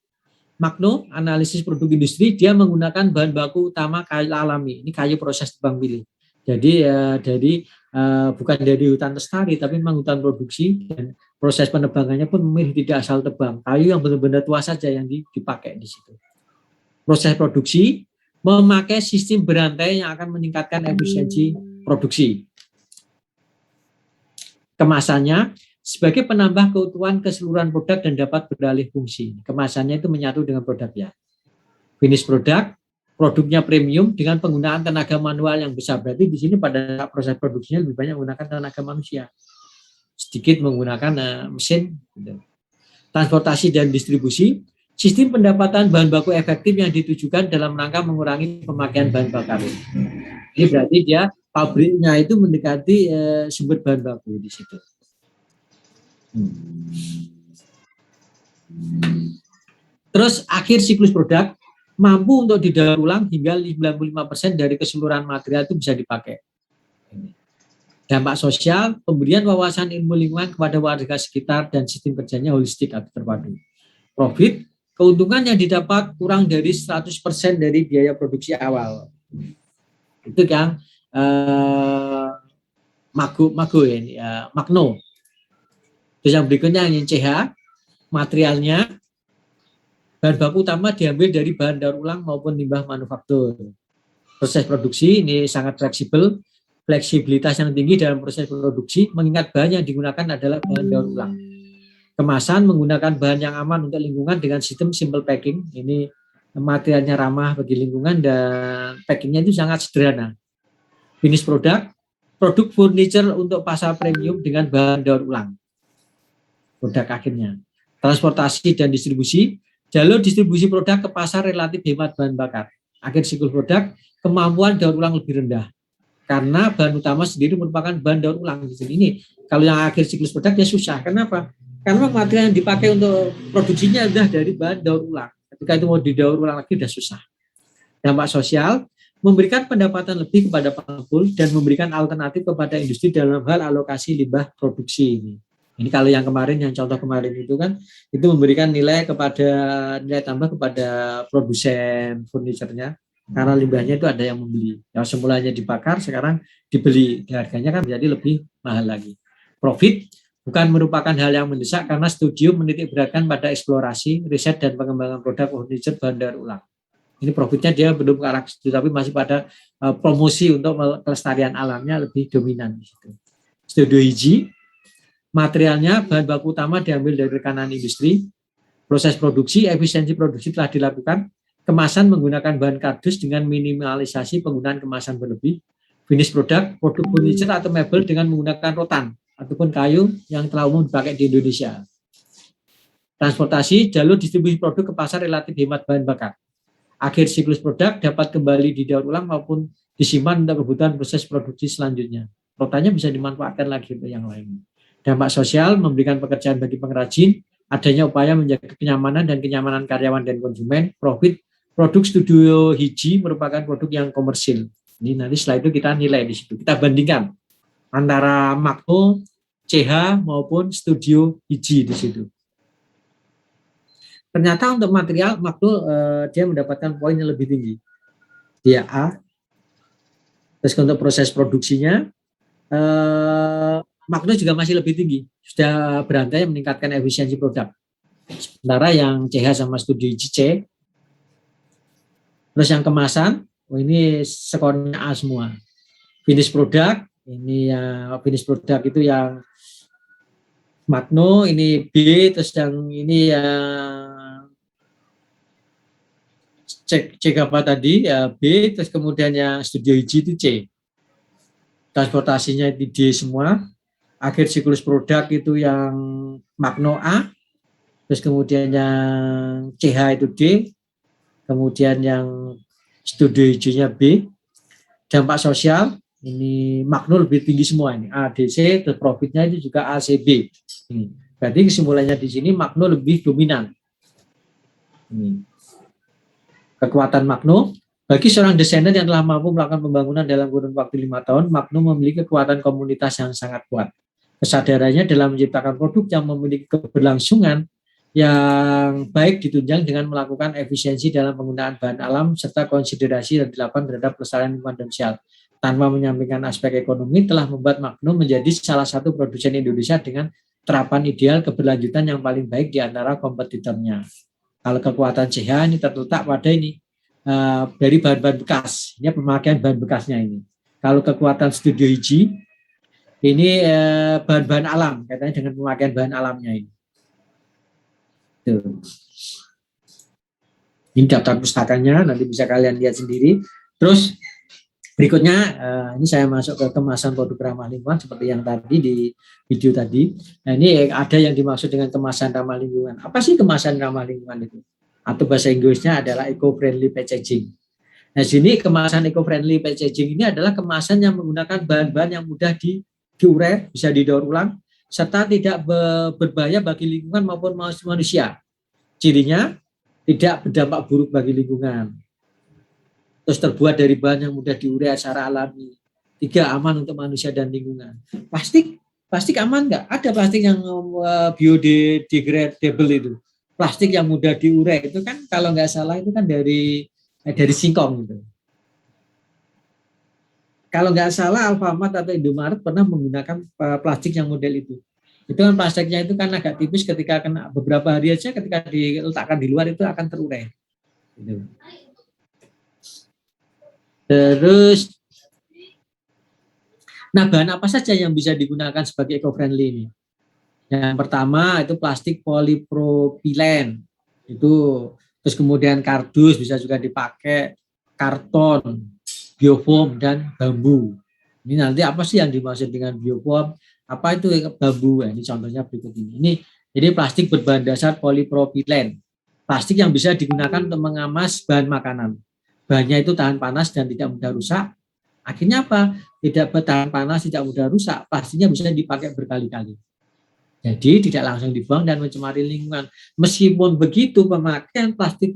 Magno analisis produk industri, dia menggunakan bahan baku utama kayu alami. Ini kayu proses tebang pilih. Jadi bukan dari hutan lestari, tapi memang hutan produksi, dan proses penebangannya pun memilih tidak asal tebang. Kayu yang benar-benar tua saja yang dipakai di situ. Proses produksi memakai sistem berantai yang akan meningkatkan efisiensi produksi. Kemasannya sebagai penambah keutuhan keseluruhan produk dan dapat beralih fungsi. Kemasannya itu menyatu dengan produknya. Finish produk, produknya premium dengan penggunaan tenaga manual yang besar. Berarti di sini pada proses produksinya lebih banyak menggunakan tenaga manusia. Sedikit menggunakan mesin. Transportasi dan distribusi. Sistem pendapatan bahan baku efektif yang ditujukan dalam rangka mengurangi pemakaian bahan bakar. Ini berarti dia pabriknya itu mendekati sumber bahan baku di situ. Terus akhir siklus produk mampu untuk didaur ulang hingga 95% dari keseluruhan material itu bisa dipakai. Dampak sosial, pemberian wawasan ilmu lingkungan kepada warga sekitar dan sistem kerjanya holistik atau terpadu. Profit, keuntungan yang didapat kurang dari 100% dari biaya produksi awal. Itu yang Magno. Terus yang berikutnya yang CH, materialnya, bahan baku utama diambil dari bahan daur ulang maupun limbah manufaktur. Proses produksi ini sangat fleksibel, fleksibilitas yang tinggi dalam proses produksi, mengingat bahan yang digunakan adalah bahan daur ulang. Kemasan menggunakan bahan yang aman untuk lingkungan dengan sistem simple packing. Ini materialnya ramah bagi lingkungan dan packingnya itu sangat sederhana. Finish produk furniture untuk pasar premium dengan bahan daur ulang. Produk akhirnya. Transportasi dan distribusi, jalur distribusi produk ke pasar relatif hemat bahan bakar. Akhir siklus produk, kemampuan daur ulang lebih rendah. Karena bahan utama sendiri merupakan bahan daur ulang. Ini kalau yang akhir siklus produk ya susah. Kenapa? Karena material yang dipakai untuk produksinya sudah dari bahan daur ulang. Ketika itu mau didaur ulang lagi sudah susah. Dampak sosial, memberikan pendapatan lebih kepada pengepul dan memberikan alternatif kepada industri dalam hal alokasi limbah produksi ini. Ini kalau yang kemarin, yang contoh kemarin itu kan, itu memberikan nilai tambah kepada produsen furniturnya, karena limbahnya itu ada yang membeli. Yang semulanya dibakar, sekarang dibeli. Harganya kan menjadi lebih mahal lagi. Profit, bukan merupakan hal yang mendesak karena studio menitik beratkan pada eksplorasi, riset dan pengembangan produk furniture bahan daur ulang. Ini profitnya dia belum ke arah situ, tapi masih pada promosi untuk kelestarian alamnya lebih dominan di situ. Studio hiji, materialnya bahan baku utama diambil dari rekanan industri, proses produksi, efisiensi produksi telah dilakukan, kemasan menggunakan bahan kardus dengan minimalisasi penggunaan kemasan berlebih, finish produk furniture atau mebel dengan menggunakan rotan ataupun kayu yang telah umum dipakai di Indonesia. Transportasi, jalur distribusi produk ke pasar relatif hemat bahan bakar. Akhir siklus produk dapat kembali didaur ulang maupun disimpan untuk kebutuhan proses produksi selanjutnya. Rotannya bisa dimanfaatkan lagi untuk yang lain. Dampak sosial, memberikan pekerjaan bagi pengrajin, adanya upaya menjaga kenyamanan dan kenyamanan karyawan dan konsumen, profit. Produk studio hiji merupakan produk yang komersil. Ini nanti setelah itu kita nilai di situ. Kita bandingkan antara Magno, CH maupun studio hiji di situ. Ternyata untuk material Magno dia mendapatkan poin yang lebih tinggi. Dia A. Terus untuk proses produksinya Magno juga masih lebih tinggi. Sudah berantai meningkatkan efisiensi produk. Sementara yang CH sama studio hiji C. Terus yang kemasan, ini skornya A semua. Finish produk, ini yang finish produk itu yang Magno, ini B, terus yang ini yang cek apa tadi, ya B, terus kemudian yang studio hiji itu C. Transportasinya itu D semua. Akhir siklus produk itu yang Magno A, terus kemudian yang CH itu D, kemudian yang studio hijaunya B. Dampak sosial, ini Magno lebih tinggi semua ini, ADC, terus profitnya itu juga ACB. Ini. Berarti kesimpulannya di sini Magno lebih dominan. Ini. Kekuatan Magno, bagi seorang desainer yang telah mampu melakukan pembangunan dalam kurun waktu 5 tahun, Magno memiliki kekuatan komunitas yang sangat kuat. Kesadarannya dalam menciptakan produk yang memiliki keberlangsungan yang baik ditunjang dengan melakukan efisiensi dalam penggunaan bahan alam serta konsiderasi yang dilakukan terhadap pelestarian lingkungan sosial. Tanpa menyampingkan aspek ekonomi telah membuat Magno menjadi salah satu produsen Indonesia dengan terapan ideal keberlanjutan yang paling baik di antara kompetitornya. Kalau kekuatan CH ini terletak pada ini dari bahan-bahan bekas, ini pemakaian bahan bekasnya ini. Kalau kekuatan studio hiji ini bahan-bahan alam, katanya dengan pemakaian bahan alamnya ini. Ini daftar pustakanya, nanti bisa kalian lihat sendiri. Terus berikutnya, ini saya masuk ke kemasan produk ramah lingkungan seperti yang tadi di video tadi. Nah ini ada yang dimaksud dengan kemasan ramah lingkungan. Apa sih kemasan ramah lingkungan itu? Atau bahasa Inggrisnya adalah eco-friendly packaging. Nah sini kemasan eco-friendly packaging ini adalah kemasan yang menggunakan bahan-bahan yang mudah diurai, bisa didaur ulang, serta tidak berbahaya bagi lingkungan maupun manusia. Cirinya tidak berdampak buruk bagi lingkungan. Terus terbuat dari bahan yang mudah diurai secara alami. 3, aman untuk manusia dan lingkungan. Plastik aman nggak? Ada plastik yang biodegradable itu. Plastik yang mudah diurai itu kan kalau nggak salah itu kan dari singkong gitu. Kalau nggak salah Alfamart atau Indomaret pernah menggunakan plastik yang model itu. Itu kan plastiknya itu kan agak tipis, ketika kena beberapa hari aja ketika diletakkan di luar itu akan terurai. Gitu. Terus, nah bahan apa saja yang bisa digunakan sebagai eco-friendly ini? Yang pertama itu plastik polipropilen. Itu terus kemudian kardus bisa juga dipakai, karton, biofoam dan bambu. Ini nanti apa sih yang dimaksud dengan biofoam? Apa itu bambu? Ini contohnya berikut ini. Jadi plastik berbahan dasar polipropilen. Plastik yang bisa digunakan untuk mengemas bahan makanan. Bahannya itu tahan panas dan tidak mudah rusak. Akhirnya apa? Tidak tahan panas, tidak mudah rusak. Plastiknya bisa dipakai berkali-kali. Jadi tidak langsung dibuang dan mencemari lingkungan. Meskipun begitu, pemakaian plastik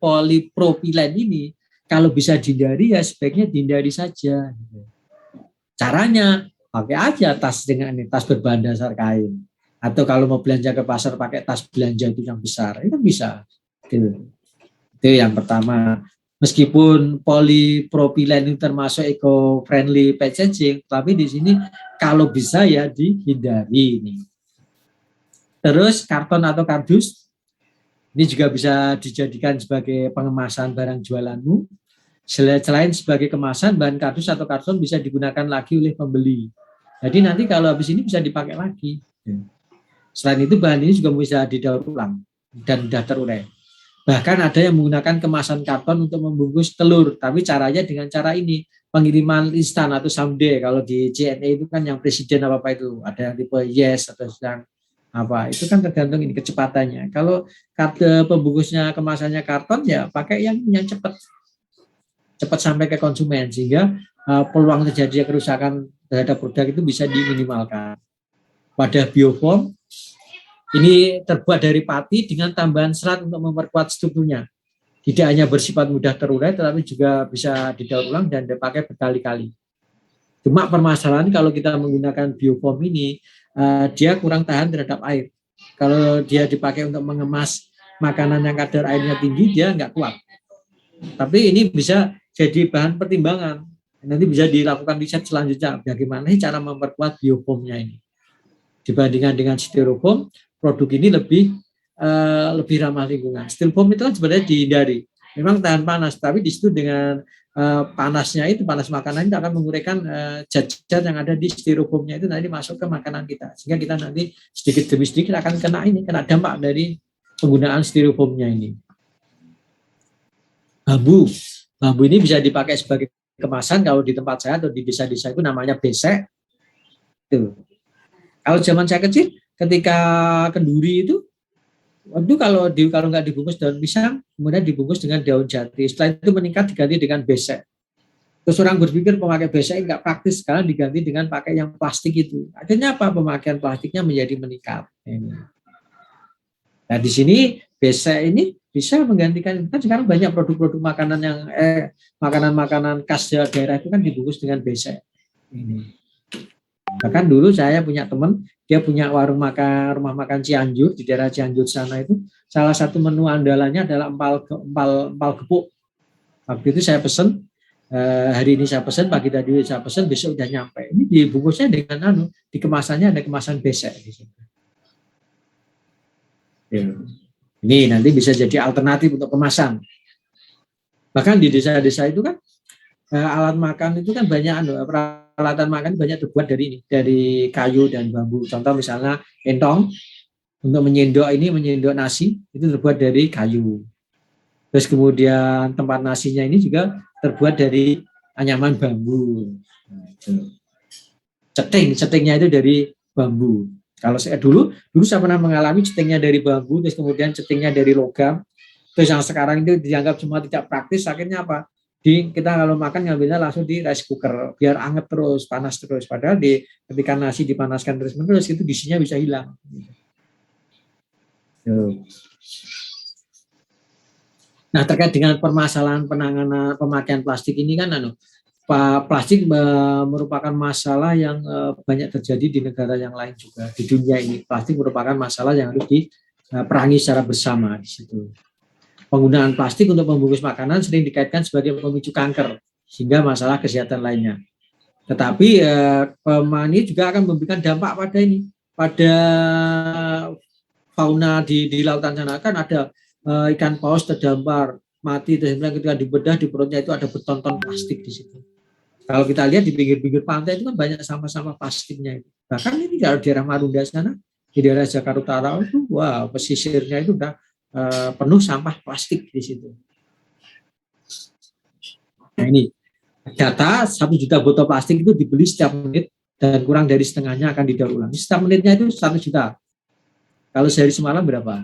polipropilen ini kalau bisa dihindari ya sebaiknya dihindari saja. Caranya pakai aja tas dengan ini, tas berbahan dasar kain. Atau kalau mau belanja ke pasar pakai tas belanja itu yang besar, itu bisa. Itu yang pertama. Meskipun polipropilen itu termasuk eco-friendly packaging, tapi di sini kalau bisa ya dihindari ini. Terus karton atau kardus, ini juga bisa dijadikan sebagai pengemasan barang jualanmu. Selain sebagai kemasan, bahan kardus atau karton bisa digunakan lagi oleh pembeli. Jadi nanti kalau habis ini bisa dipakai lagi. Selain itu bahan ini juga bisa didaur ulang dan mudah terurai. Bahkan ada yang menggunakan kemasan karton untuk membungkus telur, tapi caranya dengan cara ini, pengiriman instan atau someday. Kalau di JNE itu kan yang presiden apa itu, ada yang tipe yes atau yang apa, itu kan tergantung ini kecepatannya. Kalau pembungkusnya kemasannya karton ya pakai yang cepat sampai ke konsumen, sehingga peluang terjadi kerusakan terhadap produk itu bisa diminimalkan. Wadah biofoam ini terbuat dari pati dengan tambahan serat untuk memperkuat strukturnya. Tidak hanya bersifat mudah terurai, tetapi juga bisa didaur ulang dan dipakai berkali-kali. Cuma permasalahan kalau kita menggunakan biofoam ini, dia kurang tahan terhadap air. Kalau dia dipakai untuk mengemas makanan yang kadar airnya tinggi, dia nggak kuat. Tapi ini bisa jadi bahan pertimbangan. Nanti bisa dilakukan riset selanjutnya, bagaimana cara memperkuat biofoamnya ini. Dibandingkan dengan styrofoam, produk ini lebih ramah lingkungan. Styrofoam itu kan sebenarnya dihindari. Memang tahan panas, tapi di situ dengan panasnya itu, panas makanan itu akan menguraikan zat-zat yang ada di styrofoamnya itu nanti masuk ke makanan kita. Sehingga kita nanti sedikit demi sedikit akan kena dampak dari penggunaan styrofoamnya ini. Bambu ini bisa dipakai sebagai kemasan. Kalau di tempat saya atau di desa-desa itu namanya besek. Tuh. Kalau zaman saya kecil, ketika kenduri itu kalau nggak dibungkus daun pisang, kemudian dibungkus dengan daun jati. Setelah itu meningkat diganti dengan besek. Terus orang berpikir pemakai besek nggak praktis, sekarang diganti dengan pakai yang plastik itu. Akhirnya apa? Pemakaian plastiknya menjadi meningkat. Nah di sini besek ini bisa menggantikan, kan sekarang banyak produk-produk makanan yang makanan-makanan khas daerah itu kan dibungkus dengan besek. Ini. Bahkan dulu saya punya teman, dia punya rumah makan Cianjur, di daerah Cianjur sana itu, salah satu menu andalannya adalah empal gepuk. Waktu itu saya pesen, hari ini saya pesen, pagi tadi saya pesen, besok udah nyampe. Ini dibungkusnya dengan di kemasannya ada kemasan besek di situ. Ini nanti bisa jadi alternatif untuk kemasan. Bahkan di desa-desa itu kan, alat makan itu kan banyak peralatan makan banyak terbuat dari kayu dan bambu. Contoh misalnya entong untuk menyendok nasi itu terbuat dari kayu. Terus kemudian tempat nasinya ini juga terbuat dari anyaman bambu. Cetingnya itu dari bambu. Kalau saya dulu saya pernah mengalami cetingnya dari bambu, terus kemudian cetingnya dari logam. Terus yang sekarang itu dianggap semua tidak praktis, akhirnya apa? Kita kalau makan ngambilnya langsung di rice cooker biar anget terus, panas terus. Padahal ketika nasi dipanaskan terus-menerus itu gizinya bisa hilang. Nah terkait dengan permasalahan penanganan pemakaian plastik ini kan plastik merupakan masalah yang banyak terjadi di negara yang lain juga di dunia ini. Plastik merupakan masalah yang harus diperangi secara bersama di situ. Penggunaan plastik untuk membungkus makanan sering dikaitkan sebagai pemicu kanker, sehingga masalah kesehatan lainnya. Tetapi ini juga akan memberikan dampak pada fauna di lautan sana. Kan ada ikan paus terdampar, mati, dan ketika dibedah di perutnya itu ada bertonton plastik di situ. Kalau kita lihat di pinggir-pinggir pantai itu kan banyak sampah-sampah plastiknya itu. Bahkan ini di daerah Marunda sana, di daerah Jakarta Utara itu, pesisirnya itu udah penuh sampah plastik di situ. Nah ini data 1 juta botol plastik itu dibeli setiap menit dan kurang dari setengahnya akan didaur ulang. Setiap menitnya itu 1 juta. Kalau sehari semalam berapa?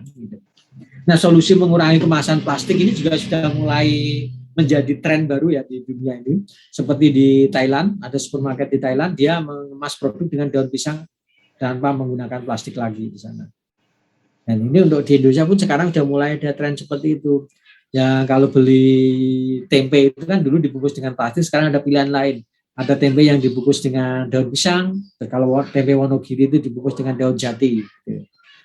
Nah solusi mengurangi kemasan plastik ini juga sudah mulai menjadi tren baru ya di dunia ini. Seperti di Thailand, ada supermarket di Thailand, dia mengemas produk dengan daun pisang tanpa menggunakan plastik lagi di sana. Dan ini untuk di Indonesia pun sekarang sudah mulai ada tren seperti itu. Ya kalau beli tempe itu kan dulu dibungkus dengan plastik, sekarang ada pilihan lain. Ada tempe yang dibungkus dengan daun pisang, kalau tempe Wonogiri itu dibungkus dengan daun jati.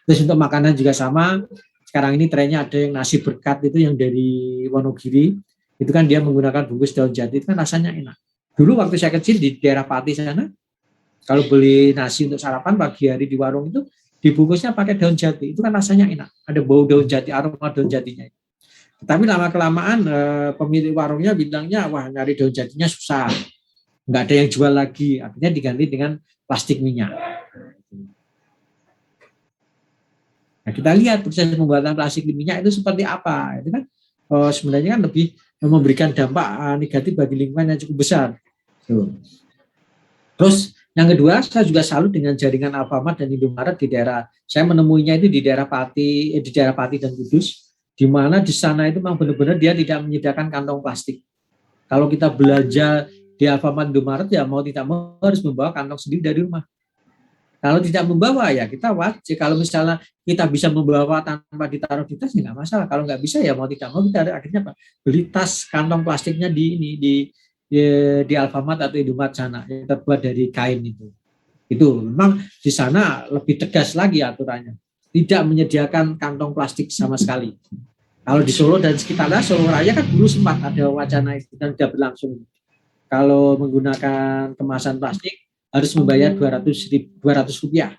Terus untuk makanan juga sama. Sekarang ini trennya ada yang nasi berkat itu yang dari Wonogiri, itu kan dia menggunakan bungkus daun jati, itu kan rasanya enak. Dulu waktu saya kecil di daerah Pati sana, kalau beli nasi untuk sarapan pagi hari di warung itu dibungkusnya pakai daun jati, itu kan rasanya enak, ada bau daun jati, aroma daun jatinya. Tapi lama-kelamaan pemilik warungnya bilangnya, wah nyari daun jatinya susah, nggak ada yang jual lagi, akhirnya diganti dengan plastik minyak. Nah, kita lihat proses pembuatan plastik minyak itu seperti apa, itu kan sebenarnya kan lebih memberikan dampak negatif bagi lingkungan yang cukup besar. Terus yang kedua, saya juga salut dengan jaringan Alfamart dan Indomaret di daerah, saya menemuinya itu di daerah Pati dan Kudus, di mana di sana itu memang benar-benar dia tidak menyediakan kantong plastik. Kalau kita belanja di Alfamart Indomaret ya mau tidak mau harus membawa kantong sendiri dari rumah. Kalau tidak membawa ya kita wajib. Kalau misalnya kita bisa membawa tanpa ditaruh di tas ya nggak masalah. Kalau nggak bisa ya mau tidak mau kita akhirnya apa? Beli tas kantong plastiknya di Alfamart atau Indomaret sana yang terbuat dari kain itu. Itu memang di sana lebih tegas lagi aturannya. Tidak menyediakan kantong plastik sama sekali. Kalau di Solo dan sekitarnya, Solo Raya kan dulu sempat ada wacana itu dan sudah berlangsung. Kalau menggunakan kemasan plastik harus membayar 200 rupiah.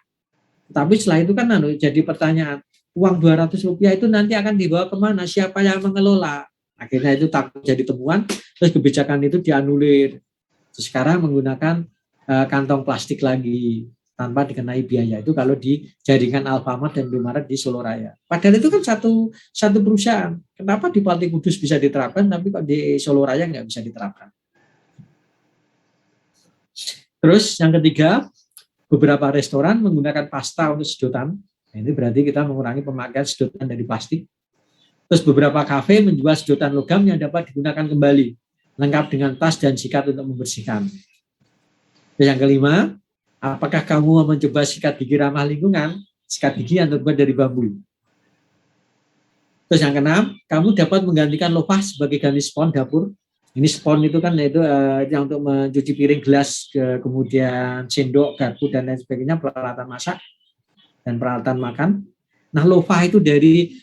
Tapi setelah itu kan jadi pertanyaan, uang 200 rupiah itu nanti akan dibawa kemana? Siapa yang mengelola? Akhirnya itu takut jadi temuan, terus kebijakan itu dianulir. Terus sekarang menggunakan kantong plastik lagi tanpa dikenai biaya, itu kalau di jaringan Alfamart dan Indomaret di Solo Raya. Padahal itu kan satu perusahaan. Kenapa di Pati Kudus bisa diterapkan, tapi kok di Solo Raya nggak bisa diterapkan? Terus yang ketiga, beberapa restoran menggunakan pasta untuk sedotan. Nah, ini berarti kita mengurangi pemakaian sedotan dari plastik. Terus beberapa kafe menjual sedotan logam yang dapat digunakan kembali, lengkap dengan tas dan sikat untuk membersihkan. Terus yang kelima, apakah kamu mau mencoba sikat gigi ramah lingkungan? Sikat gigi yang terbuat dari bambu. Terus yang keenam, kamu dapat menggantikan lopak sebagai ganti spons dapur. Ini spons itu kan itu yang untuk mencuci piring, gelas, kemudian sendok, garpu dan lain sebagainya, peralatan masak dan peralatan makan. Nah, lofa itu dari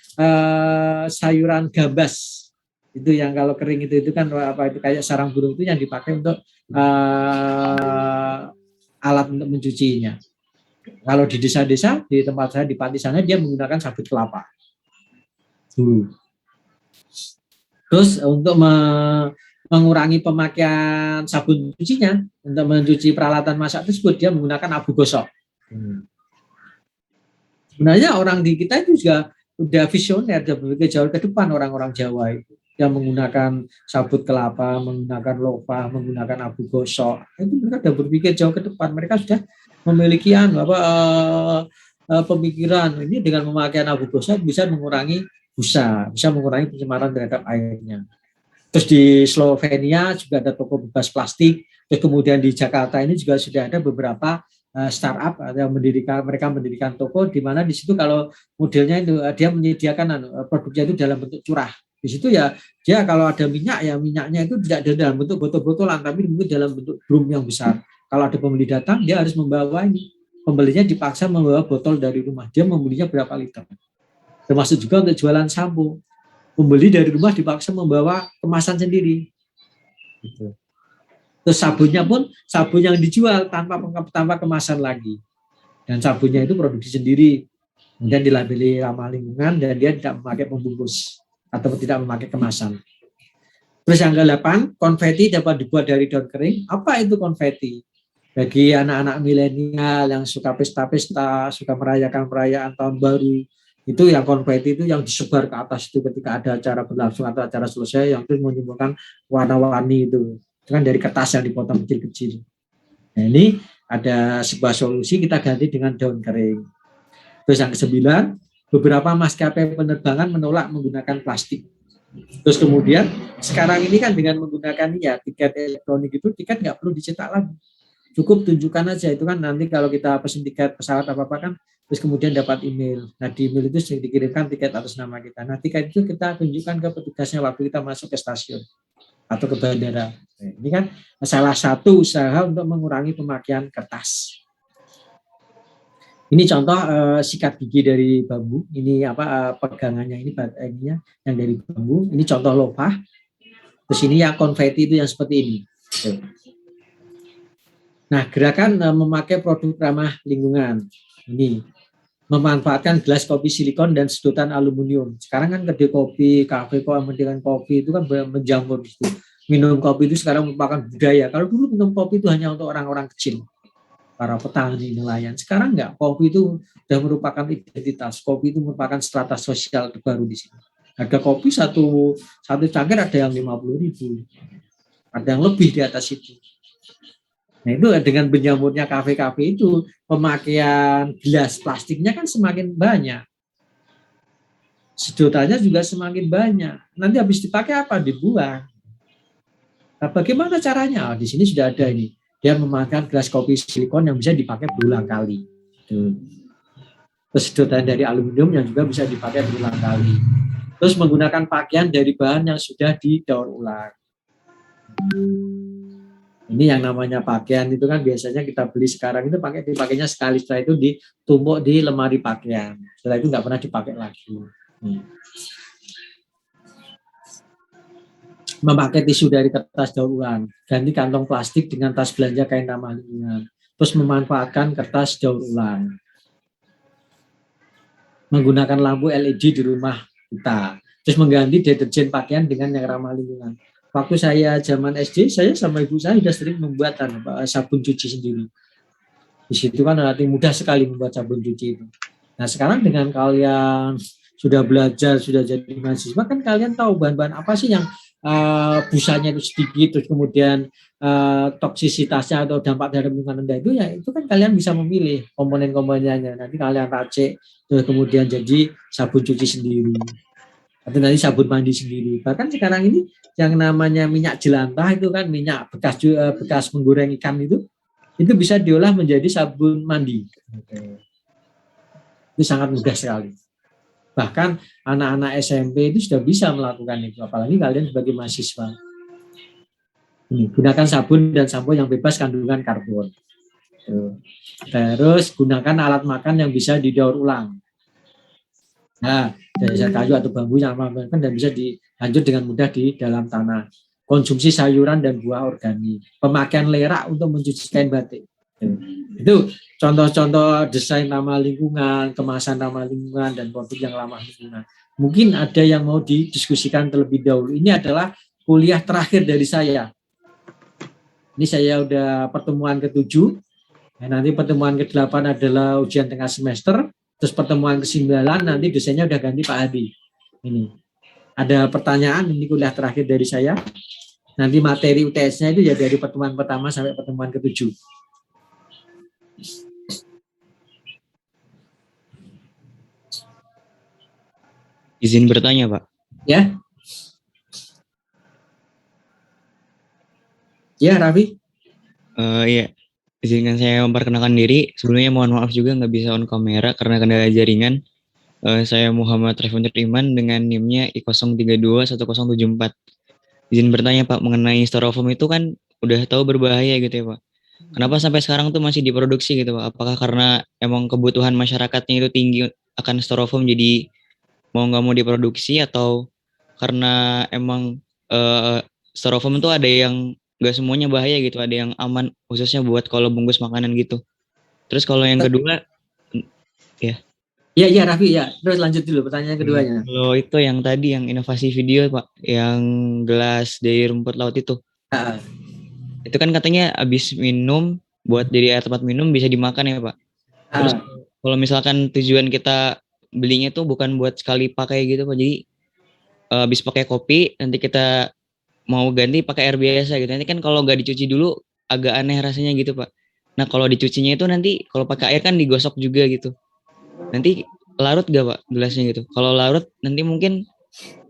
sayuran gabas. Itu yang kalau kering itu kan apa itu kayak sarang burung itu yang dipakai untuk alat untuk mencucinya. Kalau di desa-desa di tempat saya di Pati sana dia menggunakan sabut kelapa. Terus untuk mengurangi pemakaian sabun cucinya untuk mencuci peralatan masak tersebut dia menggunakan abu gosok. Sebenarnya orang di kita itu juga udah visioner, udah berpikir jauh ke depan orang-orang Jawa itu yang menggunakan sabut kelapa, menggunakan lopa, menggunakan abu gosok. Itu mereka sudah berpikir jauh ke depan. Mereka sudah memiliki pemikiran ini dengan pemakaian abu gosok bisa mengurangi busa, bisa mengurangi pencemaran terhadap airnya. Terus di Slovenia juga ada toko bebas plastik. Terus kemudian di Jakarta ini juga sudah ada beberapa startup yang mereka mendirikan toko di mana di situ kalau modelnya itu dia menyediakan produknya itu dalam bentuk curah. Di situ ya dia kalau ada minyak ya minyaknya itu tidak ada dalam bentuk botol-botolan tapi mungkin dalam bentuk drum yang besar. Kalau ada pembeli datang dia harus membawa ini. Pembelinya dipaksa membawa botol dari rumah. Dia membelinya berapa liter. Termasuk juga untuk jualan sampo. Pembeli dari rumah dipaksa membawa kemasan sendiri. Gitu. Terus sabunnya pun sabun yang dijual tanpa kemasan lagi. Dan sabunnya itu produksi sendiri. Kemudian dilabeli ramah lingkungan dan dia tidak memakai pembungkus atau tidak memakai kemasan. Terus yang ke-8, konfeti dapat dibuat dari daun kering. Apa itu konfeti? Bagi anak-anak milenial yang suka pesta-pesta, suka merayakan perayaan tahun baru, itu yang konfeti itu yang disebar ke atas itu ketika ada acara berlangsung atau acara selesai yang itu menimbulkan warna-warni itu kan dari kertas yang dipotong kecil-kecil. Nah, ini ada sebuah solusi kita ganti dengan daun kering. Terus yang ke-9, beberapa maskapai penerbangan menolak menggunakan plastik. Terus kemudian sekarang ini kan dengan menggunakan tiket elektronik itu tiket nggak perlu dicetak lagi. Cukup tunjukkan aja itu kan nanti kalau kita pesen tiket pesawat apa-apa kan terus kemudian dapat email. Nah di email itu dikirimkan tiket atas nama kita. Nah tiket itu kita tunjukkan ke petugasnya waktu kita masuk ke stasiun atau ke bandara. Nah, ini kan salah satu usaha untuk mengurangi pemakaian kertas. Ini contoh sikat gigi dari bambu. Ini pegangannya ini ininya yang dari bambu. Ini contoh lopah. Terus ini yang konveti itu yang seperti ini. Nah, gerakan memakai produk ramah lingkungan ini memanfaatkan gelas kopi silikon dan sedotan aluminium. Sekarang kan kedai kopi, kafe dengan kopi itu kan menjamur gitu. Minum kopi itu sekarang merupakan budaya. Kalau dulu minum kopi itu hanya untuk orang-orang kecil, para petani, nelayan. Sekarang enggak, kopi itu sudah merupakan identitas. Kopi itu merupakan strata sosial terbaru di sini. Harga kopi satu cangkir ada yang 50.000, ada yang lebih di atas itu. Nah itu dengan berjamurnya kafe-kafe itu, pemakaian gelas plastiknya kan semakin banyak. Sedotannya juga semakin banyak. Nanti habis dipakai apa? Dibuang. Nah, bagaimana caranya? Di sini sudah ada ini. Dia memakai gelas kopi silikon yang bisa dipakai berulang kali. Terus sedotan dari aluminium yang juga bisa dipakai berulang kali. Terus menggunakan pakaian dari bahan yang sudah didaur ulang. Ini yang namanya pakaian itu kan biasanya kita beli sekarang itu dipakainya sekali, setelah itu ditumpuk di lemari pakaian. Setelah itu nggak pernah dipakai lagi. Memakai tisu dari kertas daur ulang, ganti kantong plastik dengan tas belanja kain ramah lingkungan. Terus memanfaatkan kertas daur ulang. Menggunakan lampu LED di rumah kita. Terus mengganti deterjen pakaian dengan yang ramah lingkungan. Waktu saya zaman SD, saya sama ibu saya sudah sering membuat sabun cuci sendiri. Di situ kan relatif mudah sekali membuat sabun cuci itu. Nah sekarang dengan kalian sudah belajar, sudah jadi mahasiswa, kan kalian tahu bahan-bahan apa sih yang busanya itu sedikit, terus kemudian toksisitasnya atau dampak terhadap lingkungan rendah itu, ya itu kan kalian bisa memilih komponen-komponennya. Nanti kalian racik, terus kemudian jadi sabun cuci sendiri. Atau nanti sabun mandi sendiri. Bahkan sekarang ini yang namanya minyak jelantah itu kan minyak bekas menggoreng ikan itu bisa diolah menjadi sabun mandi. Itu sangat mudah sekali. Bahkan anak-anak SMP itu sudah bisa melakukan itu, apalagi kalian sebagai mahasiswa. Ini, gunakan sabun dan sampo yang bebas kandungan karbon. Terus gunakan alat makan yang bisa didaur ulang. Nah, dasar kayu atau bambu yang aman dan bisa dilanjut dengan mudah di dalam tanah. Konsumsi sayuran dan buah organik. Pemakaian lerak untuk mencuci kain batik. Itu contoh-contoh desain ramah lingkungan, kemasan ramah lingkungan, dan produk yang ramah lingkungan. Mungkin ada yang mau didiskusikan terlebih dahulu. Ini adalah kuliah terakhir dari saya. Ini saya udah pertemuan ke-7. Nanti pertemuan ke-8 adalah ujian tengah semester. Terus pertemuan ke-9 nanti dosennya udah ganti Pak Hadi. Ini ada pertanyaan, ini kuliah terakhir dari saya. Nanti materi UTS-nya itu ya dari pertemuan pertama sampai pertemuan ke-7. Izin bertanya, Pak. Ya. Ya, Raffi. Iya. Izinkan saya memperkenalkan diri. Sebelumnya mohon maaf juga nggak bisa on kamera karena kendala jaringan. Saya Muhammad Refunir Iman dengan NIM-nya I0321074. Izin bertanya Pak, mengenai styrofoam itu kan udah tahu berbahaya gitu ya Pak. Kenapa sampai sekarang tuh masih diproduksi gitu Pak? Apakah karena emang kebutuhan masyarakatnya itu tinggi akan styrofoam jadi mau nggak mau diproduksi, atau karena emang styrofoam itu ada yang nggak semuanya bahaya gitu, ada yang aman khususnya buat kalau bungkus makanan gitu. Terus kalau yang kedua, ya. Iya Raffi ya. Terus lanjut dulu pertanyaan keduanya. Kalau itu yang tadi yang inovasi video Pak, yang gelas dari rumput laut itu. Itu kan katanya habis minum buat jadi air tempat minum bisa dimakan ya Pak. Terus kalau misalkan tujuan kita belinya tuh bukan buat sekali pakai gitu Pak, jadi habis pakai kopi nanti kita mau ganti pakai air biasa gitu. Nanti kan kalau nggak dicuci dulu agak aneh rasanya gitu Pak. Nah kalau dicucinya itu nanti kalau pakai air kan digosok juga gitu. Nanti larut gak Pak gelasnya gitu? Kalau larut nanti mungkin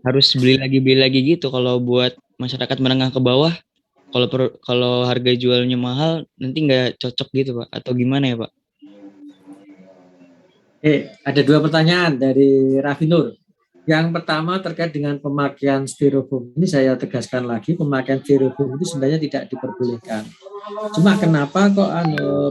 harus beli lagi gitu. Kalau buat masyarakat menengah ke bawah, kalau harga jualnya mahal nanti nggak cocok gitu Pak, atau gimana ya Pak? Ada 2 pertanyaan dari Raffi Nur. Yang pertama terkait dengan pemakaian styrofoam. Ini saya tegaskan lagi, pemakaian styrofoam itu sebenarnya tidak diperbolehkan. Cuma kenapa kok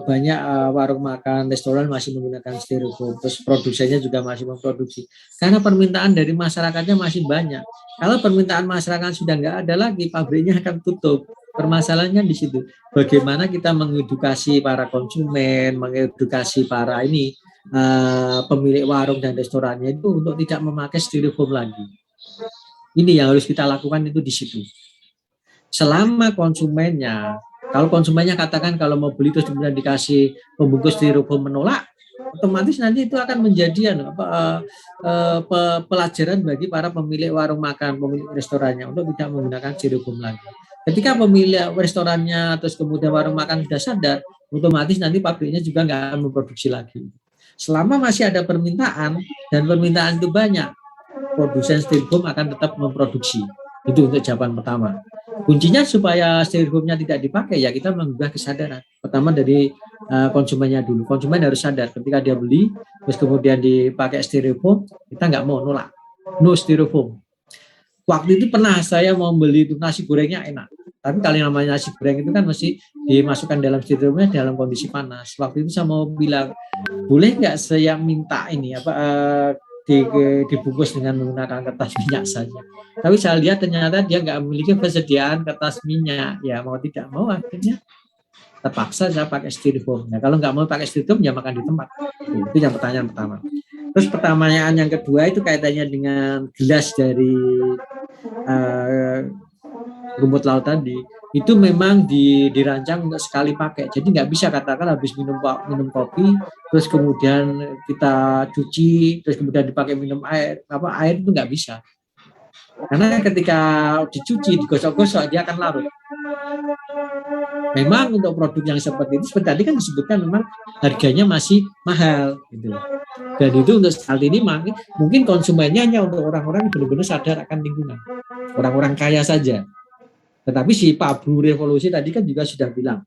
banyak warung makan, restoran masih menggunakan styrofoam, terus produsennya juga masih memproduksi. Karena permintaan dari masyarakatnya masih banyak. Kalau permintaan masyarakat sudah nggak ada lagi, pabriknya akan tutup. Permasalahannya di situ. Bagaimana kita mengedukasi para konsumen, mengedukasi para pemilik warung dan restorannya itu untuk tidak memakai styrofoam lagi. Ini yang harus kita lakukan itu di situ. Selama konsumennya, kalau konsumennya katakan kalau mau beli terus kemudian dikasih pembungkus styrofoam menolak, otomatis nanti itu akan menjadi pelajaran bagi para pemilik warung makan, pemilik restorannya untuk tidak menggunakan styrofoam lagi. Ketika pemilik restorannya terus kemudian warung makan sudah sadar, otomatis nanti pabriknya juga nggak akan memproduksi lagi. Selama masih ada permintaan dan permintaan itu banyak, produsen styrofoam akan tetap memproduksi. Itu untuk jawaban pertama. Kuncinya supaya styrofoamnya tidak dipakai ya kita mengubah kesadaran. Pertama dari konsumennya dulu. Konsumen harus sadar ketika dia beli terus kemudian dipakai styrofoam, kita nggak mau nolak. No styrofoam. Waktu itu pernah saya mau beli itu nasi gorengnya enak. Tapi kalau namanya nasi goreng itu kan mesti dimasukkan dalam styrofoamnya dalam kondisi panas. Waktu itu saya mau bilang, boleh nggak saya minta ini dibungkus dengan menggunakan kertas minyak saja. Tapi saya lihat ternyata dia nggak memiliki persediaan kertas minyak. Ya mau tidak mau akhirnya terpaksa saya pakai styrofoam. Nah, kalau nggak mau pakai styrofoam ya makan di tempat. Itu yang pertanyaan pertama. Terus pertanyaan yang kedua itu kaitannya dengan gelas dari rumput laut tadi. Itu memang dirancang untuk sekali pakai. Jadi nggak bisa katakan habis minum kopi, terus kemudian kita cuci, terus kemudian dipakai minum air. Air itu nggak bisa. Karena ketika dicuci, digosok-gosok, dia akan larut. Memang untuk produk yang seperti itu, seperti tadi kan disebutkan memang harganya masih mahal. Gitu. Dan itu untuk saat ini mungkin konsumennya hanya untuk orang-orang yang benar-benar sadar akan lingkungan. Orang-orang kaya saja. Tetapi si Pak Bru Revolusi tadi kan juga sudah bilang,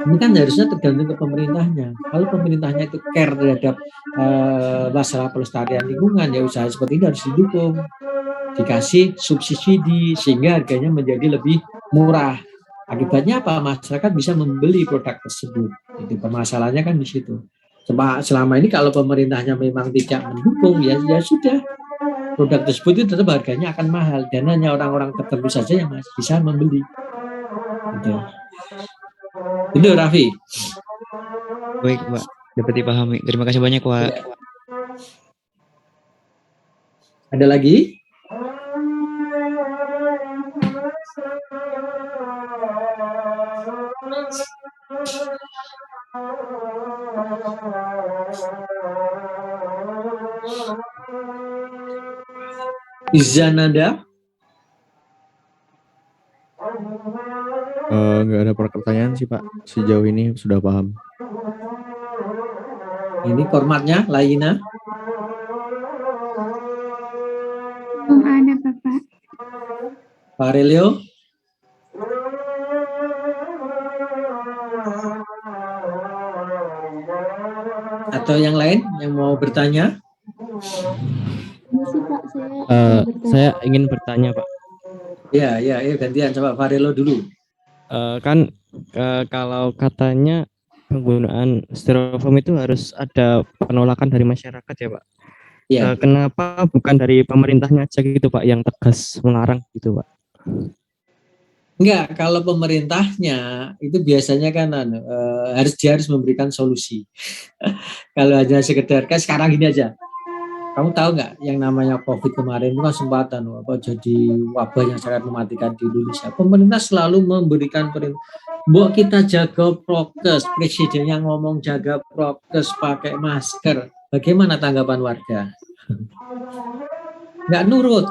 ini kan harusnya tergantung ke pemerintahnya. Kalau pemerintahnya itu care terhadap masalah pelestarian lingkungan, ya usaha seperti ini harus didukung. Dikasih subsidi sehingga harganya menjadi lebih murah. Akibatnya apa? Masyarakat bisa membeli produk tersebut. Itu permasalahannya kan di situ. Selama ini kalau pemerintahnya memang tidak mendukung, ya sudah. Produk tersebut itu tetap harganya akan mahal dan hanya orang-orang tertentu saja yang masih bisa membeli. Gitu. Itu Raffi. Baik Pak, dapat dipahami. Terima kasih banyak Pak. Ada lagi? Izanada? Nggak ada pertanyaan sih Pak. Sejauh ini sudah paham. Ini formatnya, Laina? Belum ada Bapak. Pak Aurelio? Atau yang lain yang mau bertanya? Saya ingin bertanya Pak. Ya, gantian coba Pak Aurelio dulu. Kalau katanya penggunaan styrofoam itu harus ada penolakan dari masyarakat ya Pak. Ya. Kenapa bukan dari pemerintahnya aja gitu Pak yang tegas melarang gitu Pak? Enggak, kalau pemerintahnya itu biasanya kan dia harus memberikan solusi. Kalau hanya sekedar kan sekarang gini aja. Kamu tahu nggak yang namanya COVID kemarin itu kan sempatan jadi wabah yang sangat mematikan di Indonesia. Pemerintah selalu memberikan perintah. Mbok kita jaga prokes, presiden yang ngomong jaga prokes, pakai masker. Bagaimana tanggapan warga? Nggak nurut.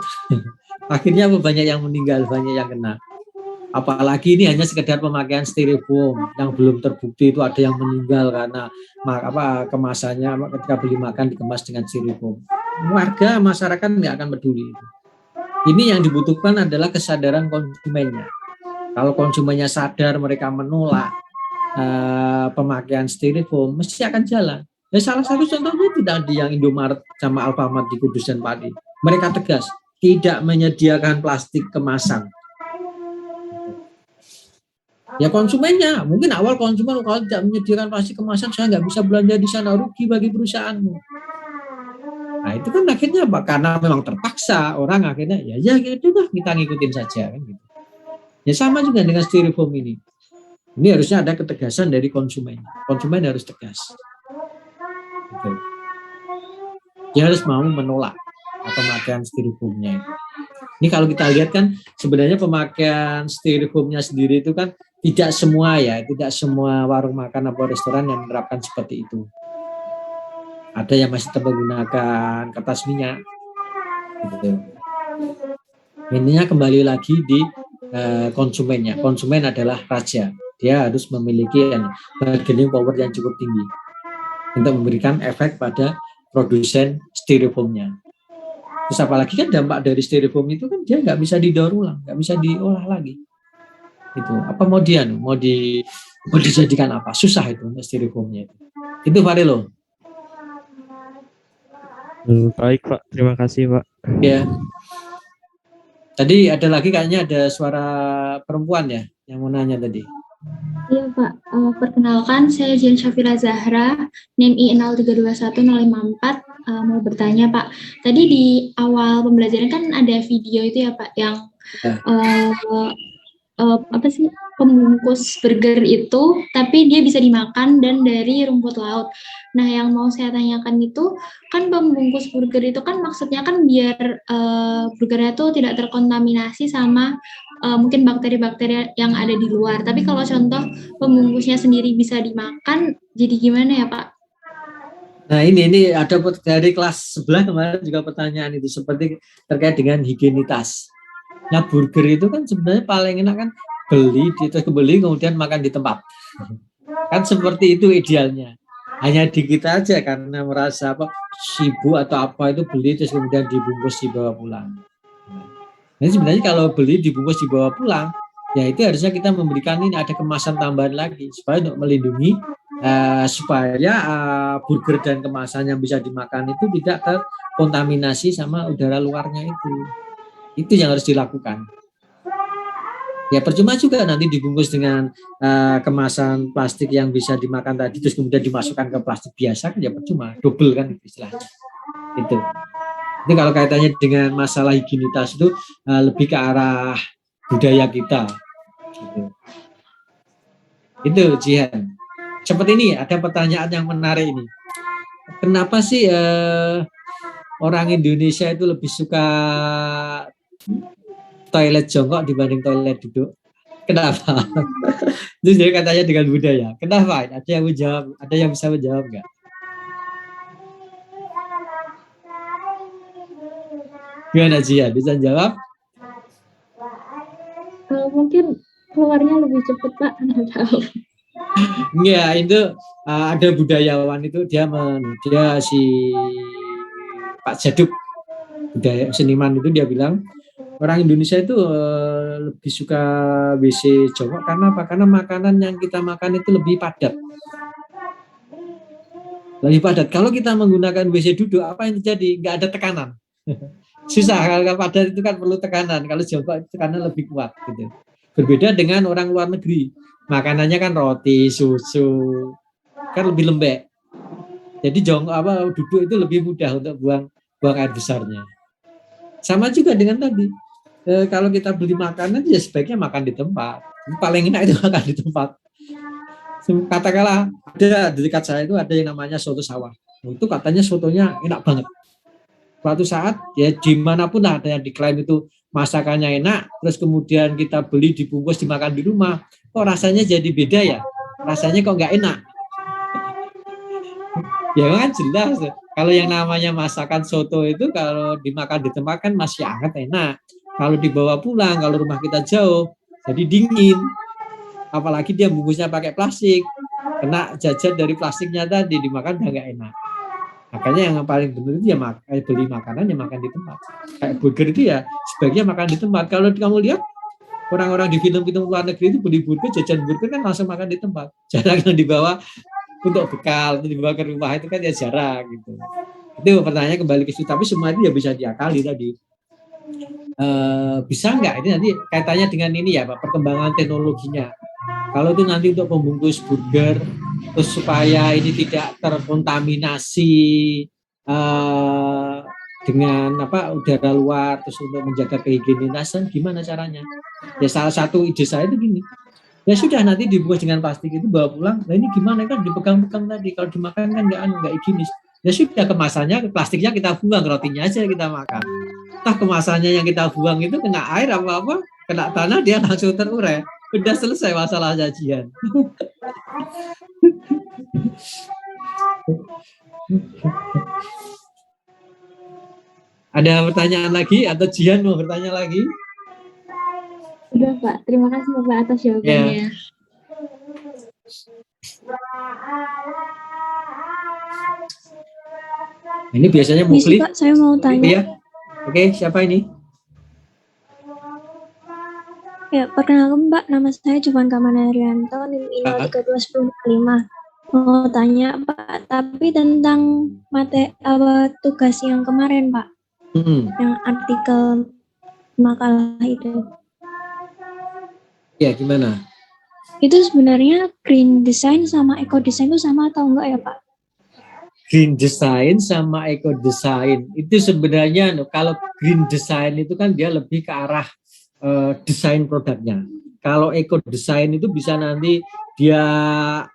Akhirnya banyak yang meninggal, banyak yang kena. Apalagi ini hanya sekedar pemakaian styrofoam yang belum terbukti itu ada yang meninggal karena kemasannya ketika beli makan dikemas dengan styrofoam. Warga masyarakat nggak akan peduli. Ini yang dibutuhkan adalah kesadaran konsumennya. Kalau konsumennya sadar mereka menolak pemakaian styrofoam, mesti akan jalan. Ya, salah satu contohnya itu tadi yang Indomaret sama Alfamart di Kudus dan Pati. Mereka tegas tidak menyediakan plastik kemasan. Ya konsumennya, mungkin awal konsumen kalau tidak menyediakan plastik kemasan saya nggak bisa belanja di sana, rugi bagi perusahaanmu. Nah itu kan akhirnya apa? Karena memang terpaksa orang akhirnya ya gitu lah kita ngikutin saja kan gitu. Ya sama juga dengan styrofoam ini. Ini harusnya ada ketegasan dari konsumen. Konsumen harus tegas. Gitu. Dia harus mau menolak pemakaian styrofoamnya itu. Ini kalau kita lihat kan sebenarnya pemakaian styrofoamnya sendiri itu kan tidak semua ya, tidak semua warung makan atau restoran yang menerapkan seperti itu. Ada yang masih tetap menggunakan kertas minyak. Gitu. Intinya kembali lagi di konsumennya. Konsumen adalah raja. Dia harus memiliki bargaining power yang cukup tinggi untuk memberikan efek pada produsen styrofoamnya. Terus apalagi kan dampak dari styrofoam itu kan dia nggak bisa didaur ulang, nggak bisa diolah lagi. Itu apa mau dijadikan apa? Susah itu untuk styrofoamnya. Itu Farilo. Baik Pak, terima kasih Pak. Ya. Tadi ada lagi kayaknya ada suara perempuan ya yang mau nanya tadi. Iya Pak, perkenalkan saya Jen Syafira Zahra, NIM I03210554, mau bertanya Pak. Tadi di awal pembelajaran kan ada video itu ya Pak yang pembungkus burger itu, tapi dia bisa dimakan dan dari rumput laut. Nah, yang mau saya tanyakan itu, kan pembungkus burger itu kan maksudnya kan biar burgernya itu tidak terkontaminasi sama mungkin bakteri-bakteri yang ada di luar. Tapi kalau contoh pembungkusnya sendiri bisa dimakan, jadi gimana ya Pak? Nah ini ada dari kelas sebelah kemarin juga pertanyaan itu seperti terkait dengan higienitas. Nah burger itu kan sebenarnya paling enak kan beli kemudian makan di tempat. Kan seperti itu idealnya. Hanya di kita aja karena merasa sibuk atau apa itu beli terus kemudian dibungkus dibawa pulang. Nah sebenarnya kalau beli dibungkus dibawa pulang, ya itu harusnya kita memberikan ini ada kemasan tambahan lagi supaya untuk melindungi supaya burger dan kemasan yang bisa dimakan itu tidak terkontaminasi sama udara luarnya itu. Itu yang harus dilakukan. Ya percuma juga nanti dibungkus dengan kemasan plastik yang bisa dimakan tadi terus kemudian dimasukkan ke plastik biasa kan ya percuma, double kan istilahnya. Itu kalau kaitannya dengan masalah higienitas itu lebih ke arah budaya kita. Itu Jihan. Seperti ini ada pertanyaan yang menarik ini. Kenapa sih orang Indonesia itu lebih suka toilet jongkok dibanding toilet duduk? Kenapa? Itu jadi katanya dengan budaya. Kenapa? Ada yang menjawab? Ada yang bisa menjawab nggak? Gimana Jihan? Bisa jawab? Mungkin keluarnya lebih cepat Pak, nggak tahu. Enggak, itu ada budayawan itu dia si Pak Jaduk, budaya seniman itu dia bilang orang Indonesia itu lebih suka WC jongkok karena apa? Karena makanan yang kita makan itu lebih padat. Lebih padat. Kalau kita menggunakan WC duduk, apa yang terjadi? Nggak ada tekanan. Susah, kalau padat itu kan perlu tekanan. Kalau jongkok itu tekanan lebih kuat. Gitu. Berbeda dengan orang luar negeri. Makanannya kan roti, susu, kan lebih lembek. Jadi duduk itu lebih mudah untuk buang air besarnya. Sama juga dengan tadi. Kalau kita beli makanan ya sebaiknya makan di tempat. Paling enak itu makan di tempat. Katakanlah ada di dekat saya itu ada yang namanya soto sawah. Itu katanya sotonya enak banget. Suatu saat ya dimanapun ada yang diklaim itu masakannya enak, terus kemudian kita beli dibungkus dimakan di rumah, kok rasanya jadi beda ya? Rasanya kok nggak enak? Ya kan jelas. Kalau yang namanya masakan soto itu kalau dimakan di tempat kan masih hangat enak. Kalau dibawa pulang, kalau rumah kita jauh, jadi dingin. Apalagi dia bungkusnya pakai plastik, kena jajan dari plastiknya tadi dimakan udah nggak enak. Makanya yang paling benar itu ya beli makanan yang makan di tempat. Kayak burger itu ya sebaiknya makan di tempat. Kalau kamu lihat orang-orang di film-film luar negeri itu beli burger, jajan burger kan langsung makan di tempat. Jarang yang dibawa untuk bekal untuk dibawa ke rumah itu kan ya jarang gitu. Itu pertanyaannya kembali ke situ, tapi semua itu ya bisa diakali tadi. Bisa nggak ini nanti kaitannya dengan ini ya Pak, perkembangan teknologinya. Kalau itu nanti untuk membungkus burger terus supaya ini tidak terkontaminasi dengan udara luar, terus untuk menjaga kehigienisan gimana caranya? Ya salah satu ide saya itu gini. Ya sudah nanti dibungkus dengan plastik itu bawa pulang. Nah ini gimana kan dipegang-pegang tadi, kalau dimakan kan nggak higienis. Ya sudah kemasannya plastiknya kita buang, rotinya aja kita makan. Entah kemasannya yang kita buang itu kena air apa-apa, kena tanah dia langsung terurai. Udah selesai masalah sajian. Ada pertanyaan lagi atau Jihan mau bertanya lagi? Udah Pak, terima kasih Bapak atas jawabannya. Ini biasanya Misi Mukli. Pak, saya mau tanya. Iya. Oke, siapa ini? Ya, perkenalkan Pak, nama saya Juvan Kamana Arianto, NIM 032105. Mau tanya Pak, tapi tentang tugas yang kemarin Pak, yang artikel makalah itu. Ya, gimana? Itu sebenarnya green design sama eco design itu sama atau enggak ya Pak? Green design sama eco design itu sebenarnya kalau green design itu kan dia lebih ke arah desain produknya. Kalau eco design itu bisa nanti dia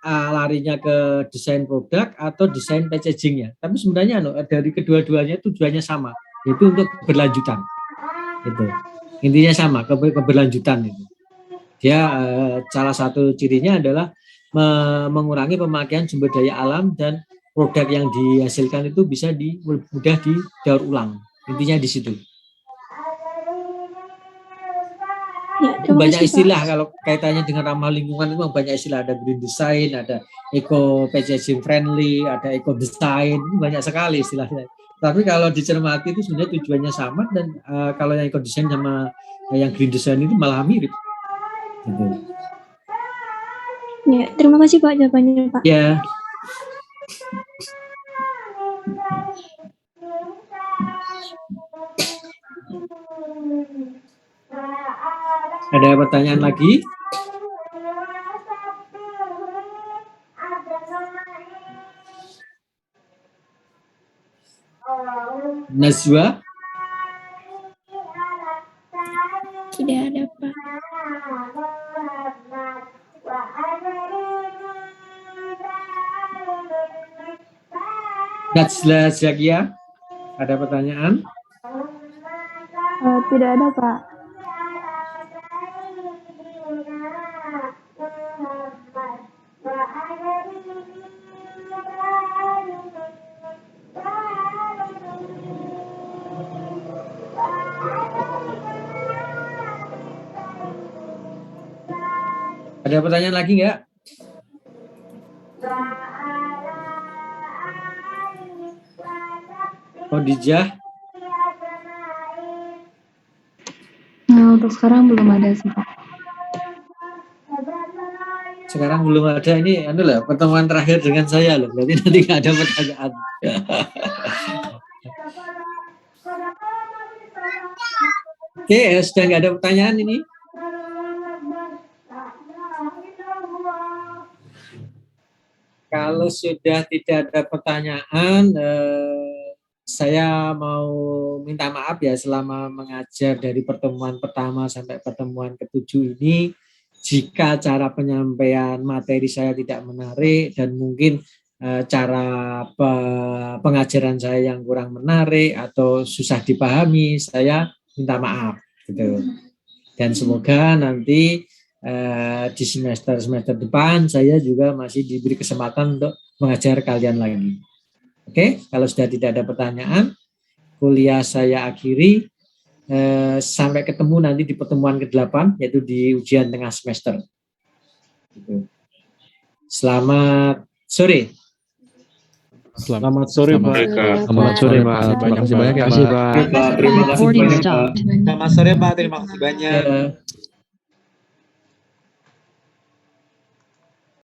larinya ke desain produk atau desain packagingnya. Tapi sebenarnya dari kedua-duanya tujuannya sama, yaitu untuk keberlanjutan. Itu intinya sama, keberlanjutan itu. Dia salah satu cirinya adalah mengurangi pemakaian sumber daya alam dan produk yang dihasilkan itu bisa mudah didaur ulang. Intinya di situ. Ya, banyak istilah kalau kaitannya dengan ramah lingkungan itu banyak istilah, ada green design, ada eco packaging friendly, ada eco design, banyak sekali istilahnya. Tapi kalau dicermati itu sebenarnya tujuannya sama dan kalau yang eco design sama yang green design itu malah mirip. Gitu. Ya, terima kasih Pak jawabannya Pak. Ya. Ada pertanyaan lagi? Najwa? Tidak ada Pak. Najla Zakia? Ada pertanyaan? Tidak ada Pak. Ada pertanyaan lagi nggak? Khadijah? Untuk sekarang belum ada sih Pak. Sekarang belum ada, ini pertemuan terakhir dengan saya loh, berarti nanti nggak ada pertanyaan. Oke, sudah nggak ada pertanyaan ini. Kalau sudah tidak ada pertanyaan, saya mau minta maaf ya selama mengajar dari pertemuan pertama sampai pertemuan ke-7 ini. Jika cara penyampaian materi saya tidak menarik dan mungkin cara pengajaran saya yang kurang menarik atau susah dipahami, saya minta maaf gitu. Dan semoga nanti di semester depan saya juga masih diberi kesempatan untuk mengajar kalian lagi. Oke, kalau sudah tidak ada pertanyaan, kuliah saya akhiri. Sampai ketemu nanti di pertemuan ke-8, yaitu di ujian tengah semester. Selamat sore. Selamat sore Pak. Selamat sore Pak. Terima kasih banyak ya Terima kasih Pak. Pak. Recording stopped. Selamat sore Pak, terima kasih banyak.